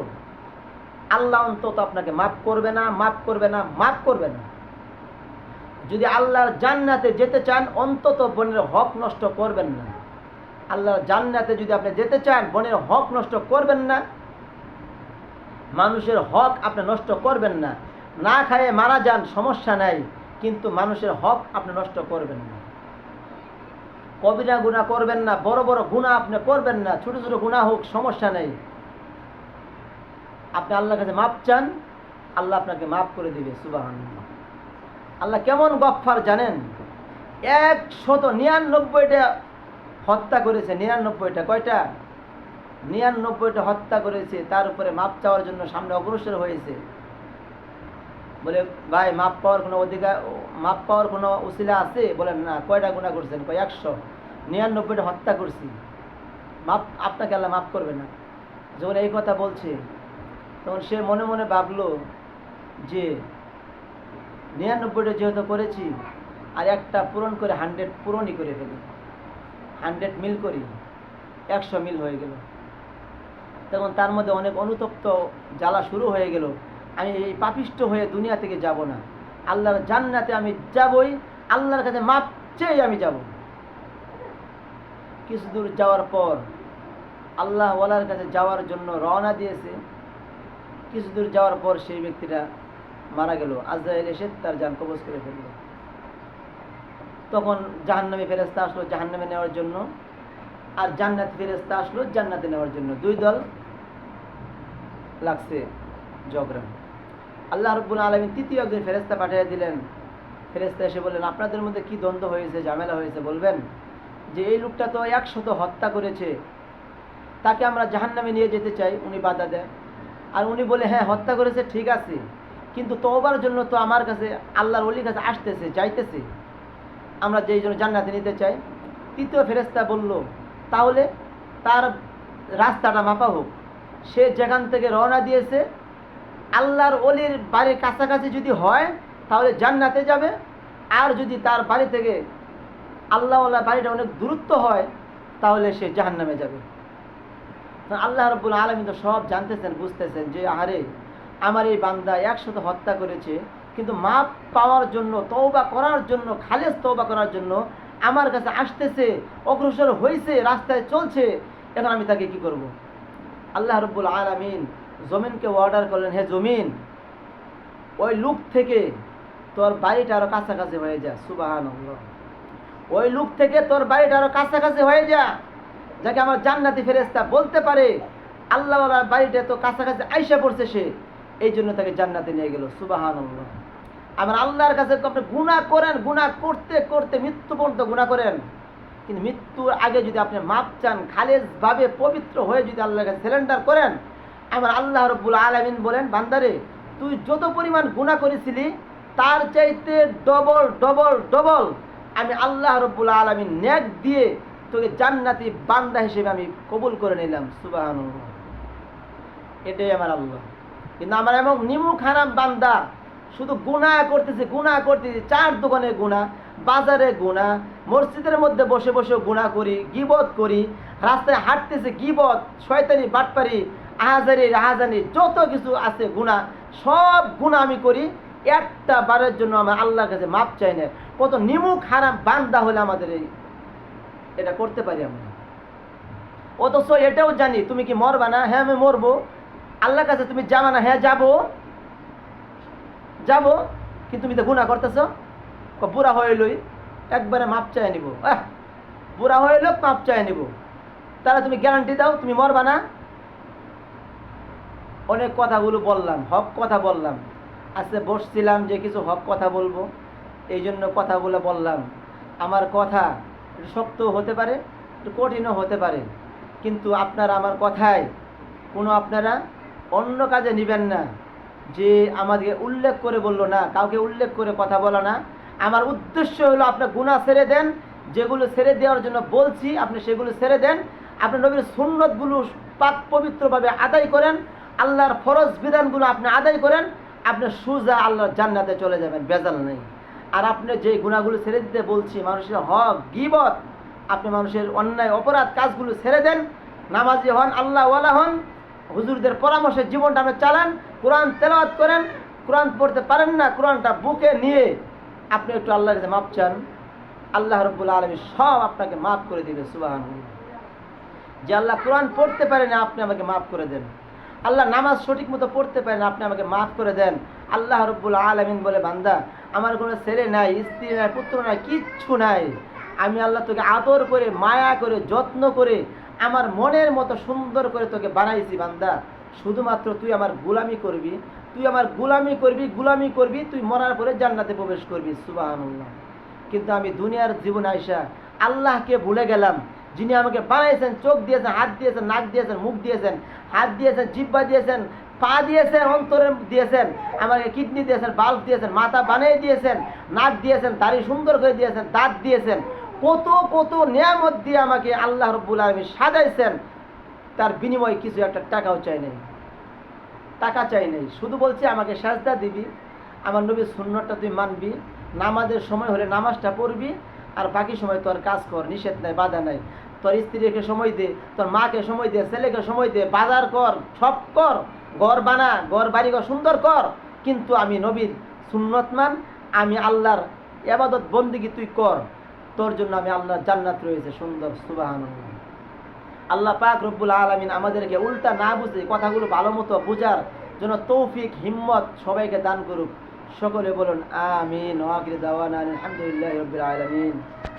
আল্লাহ অন্তত আপনাকে মাফ করবে না, মাফ করবে না, মাফ করবে না। যদি আল্লাহর জান্নাতে যেতে চান, অন্তত বোনের হক নষ্ট করবেন না। আল্লাহর জান্নাতে যদি আপনি যেতে চান, বোনের হক নষ্ট করবেন না, মানুষের হক আপনি নষ্ট করবেন না। না খায়ে মারা যান, সমস্যা নাই, কিন্তু মানুষের হক আপনি নষ্ট করবেন না। কবিরা গুনাহ করবেন না, বড় বড় গুনাহ আপনি করবেন না, ছোট ছোট গুনাহ হোক সমস্যা নেই। আপনি আল্লাহর কাছে মাপ চান, আল্লাহ আপনাকে মাফ করে দিবে। সুবহানাল্লাহ। আল্লাহ কেমন গফফার জানেন? 199টা হত্যা করেছে, 99টা, কয়টা? 99টা হত্যা করেছে, তার উপরে মাপ চাওয়ার জন্য সামনে অগ্রসর হয়েছে। বলে ভাই মাপ পাওয়ার কোনো অধিকার, মাপ পাওয়ার কোনো উসিলা আছে? বলেন না। কয়টা গুনাহ করছেন? কয় 100। 99টা হত্যা করছি, মাপ আপনাকে আল্লাহ মাফ করবে না। যখন এই কথা বলছে তখন সে মনে মনে ভাবলো যে 99টা যেহেতু করেছি, আর একটা পূরণ করে 100 পূরণই করে ফেলি, 100 মিল করি, 100 মিল হয়ে গেল। তখন তার মধ্যে অনেক অনুতপ্ত জ্বালা শুরু হয়ে গেল। আমি এই পাপিষ্ঠ হয়ে দুনিয়া থেকে যাব না, আল্লাহর জান্নাতে আমি যাবই, আল্লাহর কাছে মাপ চেয়ে আমি যাব। কিছু দূর যাওয়ার পর আল্লাহ ওয়ালার কাছে যাওয়ার জন্য রওনা দিয়েছে। কিছু দূর যাওয়ার পর সেই ব্যক্তিটা মারা গেল, আজরাইল এসে তার জান কবজ করে ফেলল। তখন জাহান্নামী ফেরেশতা আসলো জাহান্নামে নেওয়ার জন্য, আর জান্নাতি ফেরেশতা আসলো জান্নাতে নেওয়ার জন্য। দুই দল লাগছে ঝগড়া। আল্লাহ রাব্বুল আলামিন তৃতীয় একজন ফেরেশতা পাঠিয়ে দিলেন। ফেরেশতা এসে বললেন, আপনাদের মধ্যে কি দ্বন্দ্ব হয়েছে, ঝামেলা হয়েছে বলবেন? যে এই লোকটা তো 100 হত্যা করেছে, তাকে আমরা জাহান্নামে নিয়ে যেতে চাই। উনি বাধা দেয়, আর উনি বলে হ্যাঁ হত্যা করেছে ঠিক আছে, কিন্তু তওবার জন্য তো আমার কাছে আল্লাহর ওলির কাছে আসতেছে, যাইতেছে, আমরা যেই জন্য জান্নাতে নিতে চাই। তৃতীয় ফেরেশতা বলল, তাহলে তার রাস্তাটা মাপা হোক। সে যেখান থেকে রওনা দিয়েছে আল্লাহর ওলির বাড়ির কাছাকাছি যদি হয় তাহলে জান্নাতে যাবে, আর যদি তার বাড়ি থেকে আল্লাহওয়ালা বাড়িটা অনেক দূরত্ব হয় তাহলে সে জাহান্নামে যাবে। আল্লাহ রাব্বুল আলামিন তো সব জানতেছেন, বুঝতেছেন যে আহারে আমার এই বান্দা 100 হত্যা করেছে, কিন্তু মাপ পাওয়ার জন্য, তওবা করার জন্য, খালেস তওবা করার জন্য আমার কাছে আসতেছে, অগ্রসর হয়েছে, রাস্তায় চলছে, এখন আমি তাকে কি করব? আল্লাহ রাব্বুল আলামিন জমিনকে অর্ডার করলেন, হে জমিন, ওই লোক থেকে তোর বাড়িটা আরো কাছাকাছি হয়ে যা। সুবহানাল্লাহ। ওই লোক থেকে তোর বাড়িটা আরো কাছাকাছি হয়ে যা, যাকে আমার জান্নাতি ফেরেশতা বলতে পারে আল্লাহওয়ালার বাড়িটা তো কাছাকাছি আইসা পড়ছে, সে এই জন্য তাকে জান্নাতে নিয়ে গেল। সুবহানাল্লাহ। আমার আল্লাহর কাছে আপনি গুনাহ করেন, গুনাহ করতে করতে মৃত্যু পর্যন্ত গুনাহ করেন, কিন্তু মৃত্যুর আগে যদি আপনি মাপ চান, খালেসভাবে পবিত্র হয়ে যদি আল্লাহর কাছে সিলেন্ডার করেন, আমার আল্লাহ রাব্বুল আলামিন বলেন, বান্দারে তুই যত পরিমাণ গুনাহ করেছিলি তার চাইতে ডবল ডবল ডবল আমি আল্লাহ রাব্বুল আলামিন নেক দিয়ে তোকে জান্নাতি বান্দা হিসেবে আমি কবুল করে নিলাম। সুবহানাল্লাহ। এটাই আমার আল্লাহ। কিন্তু আমার এমন নিমুখ হারাম বান্দা, শুধু গুনাহ করতেছে, গুনাহ করতেছে, চার দোকানে গুনাহ, বাজারে গুনাহ, মসজিদের মধ্যে বসে বসে গুনাহ করি, গীবত করি, রাস্তায় হাঁটতেছে গীবত, শয়তানি, বাটপারি, আহাজারি, রাহাজানি, যত কিছু আছে গুনাহ, সব গুনাহ আমি করি, একটা বারের জন্য আমার আল্লাহর কাছে মাপ চাই না। কত নিমুখ হারাম বান্দা হলে আমাদের এটা করতে পারি আমরা। অথচ এটাও জানি তুমি কি মরবা না? হ্যাঁ আমি মরবো। আল্লাহর কাছে তুমি যাবা না? হ্যাঁ যাবো যাবো, কিন্তু তুমি তো গুনাহ করতেছ। বুড়া হয়ে লই একবারে মাপ চাই নিব, বুড়া হয়ে লোক মাপ চাই নিব, তাহলে তুমি গ্যারান্টি দাও তুমি মরবা না? অনেক কথাগুলো বললাম, হক কথা বললাম। আজকে বসছিলাম যে কিছু হক কথা বলবো, এই জন্য কথাগুলো বললাম। আমার কথা একটু শক্ত হতে পারে, একটু কঠিনও হতে পারে, কিন্তু আপনারা আমার কথায় কোনো আপনারা অন্য কাজে নেবেন না। যে আমাদেরকে উল্লেখ করে বললো না, কাউকে উল্লেখ করে কথা বলা না। আমার উদ্দেশ্য হলো আপনার গুনাহ ছেড়ে দেন, যেগুলো ছেড়ে দেওয়ার জন্য বলছি আপনি সেগুলো ছেড়ে দেন, আপনি নবীর সুন্নতগুলো পাক পবিত্রভাবে আদায় করেন, আল্লাহর ফরজ বিধানগুলো আপনি আদায় করেন, আপনি সোজা আল্লাহর জান্নাতে চলে যাবেন, বেজাল নেই। আর আপনি যে গুনাহগুলো ছেড়ে দিতে বলছি, মানুষের হক, গীবত, আপনি মানুষের অন্যায় অপরাধ কাজগুলো ছেড়ে দেন, নামাজি হন, আল্লাহওয়ালা হন, হুজুরদের পরামর্শে জীবনটা আপনি চালান, কোরআন তেলাওয়াত করেন। কোরআন পড়তে পারেন না, কোরআনটা বুকে নিয়ে আপনি একটু আল্লাহর কাছে মাপ চান, আল্লাহ রাব্বুল আলামিন সব আপনাকে মাফ করে দিবে। সুবহানাল্লাহ। যে আল্লাহ কোরআন পড়তে পারে না, আপনি আমাকে মাফ করে দেন। আল্লাহ নামাজ সঠিক মতো পড়তে পারে না, আপনি আমাকে মাফ করে দেন। আল্লাহ রাব্বুল আলামিন বলে, বান্দা আমার কোনো ছেলে নাই, স্ত্রী নাই, পুত্র নাই, কিচ্ছু নাই, আমি আল্লাহ তোকে আদর করে, মায়া করে, যত্ন করে, আমার মনের মতো সুন্দর করে তোকে বানাইছি। বান্দা শুধুমাত্র তুই আমার গোলামি করবি, তুই আমার গোলামি করবি, গোলামি করবি, তুই মরার পরে জান্নাতে প্রবেশ করবি। সুবহানাল্লাহ। কিন্তু আমি দুনিয়ার জীবন আইসা আল্লাহকে ভুলে গেলাম, যিনি আমাকে বানাইছেন, চোখ দিয়েছেন, হাত দিয়েছেন, নাক দিয়েছেন, মুখ দিয়েছেন, হাত দিয়েছেন, জিহ্বা দিয়েছেন, পা দিয়েছেন, অন্তরে দিয়েছেন, আমাকে কিডনি দিয়েছেন, বাল্ব দিয়েছেন, মাথা বানিয়ে দিয়েছেন, নাক দিয়েছেন, দাড়ি সুন্দর করে দিয়েছেন, দাঁত দিয়েছেন, কত কত নিয়ামত দিয়ে আমাকে আল্লাহ রাব্বুল আলামিন সাজাইছেন। তার বিনিময়ে কিছু একটা টাকাও চাই নাই, টাকা চাই নাই। শুধু বলছে আমাকে সাজদা দিবি, আমার নবীর সুন্নতটা তুই মানবি, নামাজের সময় হলে নামাজটা পড়বি, আর বাকি সময় তোর কাজ কর, নিষেধ নাই, বাধা নাই। তোর স্ত্রীকে সময় দে, তোর মাকে সময় দে, ছেলেকে সময় দে, বাজার কর, সব কর, ঘর বানা, ঘর বাড়ি ঘর সুন্দর কর, কিন্তু আমি নবীর সুন্নত মান, আমি আল্লাহর ইবাদত বন্দেগী তুই কর, তোর জন্য আমি আল্লাহর জান্নাত রয়েছে সুন্দর। সুবহানাল্লাহ। আল্লাহ পাক রব্বুল আলামিন আমাদেরকে উল্টা না বুঝে কথাগুলো ভালো মতো বোঝার জন্য তৌফিক, হিম্মত সবাইকে দান করুক। সকলে বলুন আমিন। ওয়া আখিরু দাওয়ানা আলহামদুলিল্লাহি রাব্বিল আলামিন।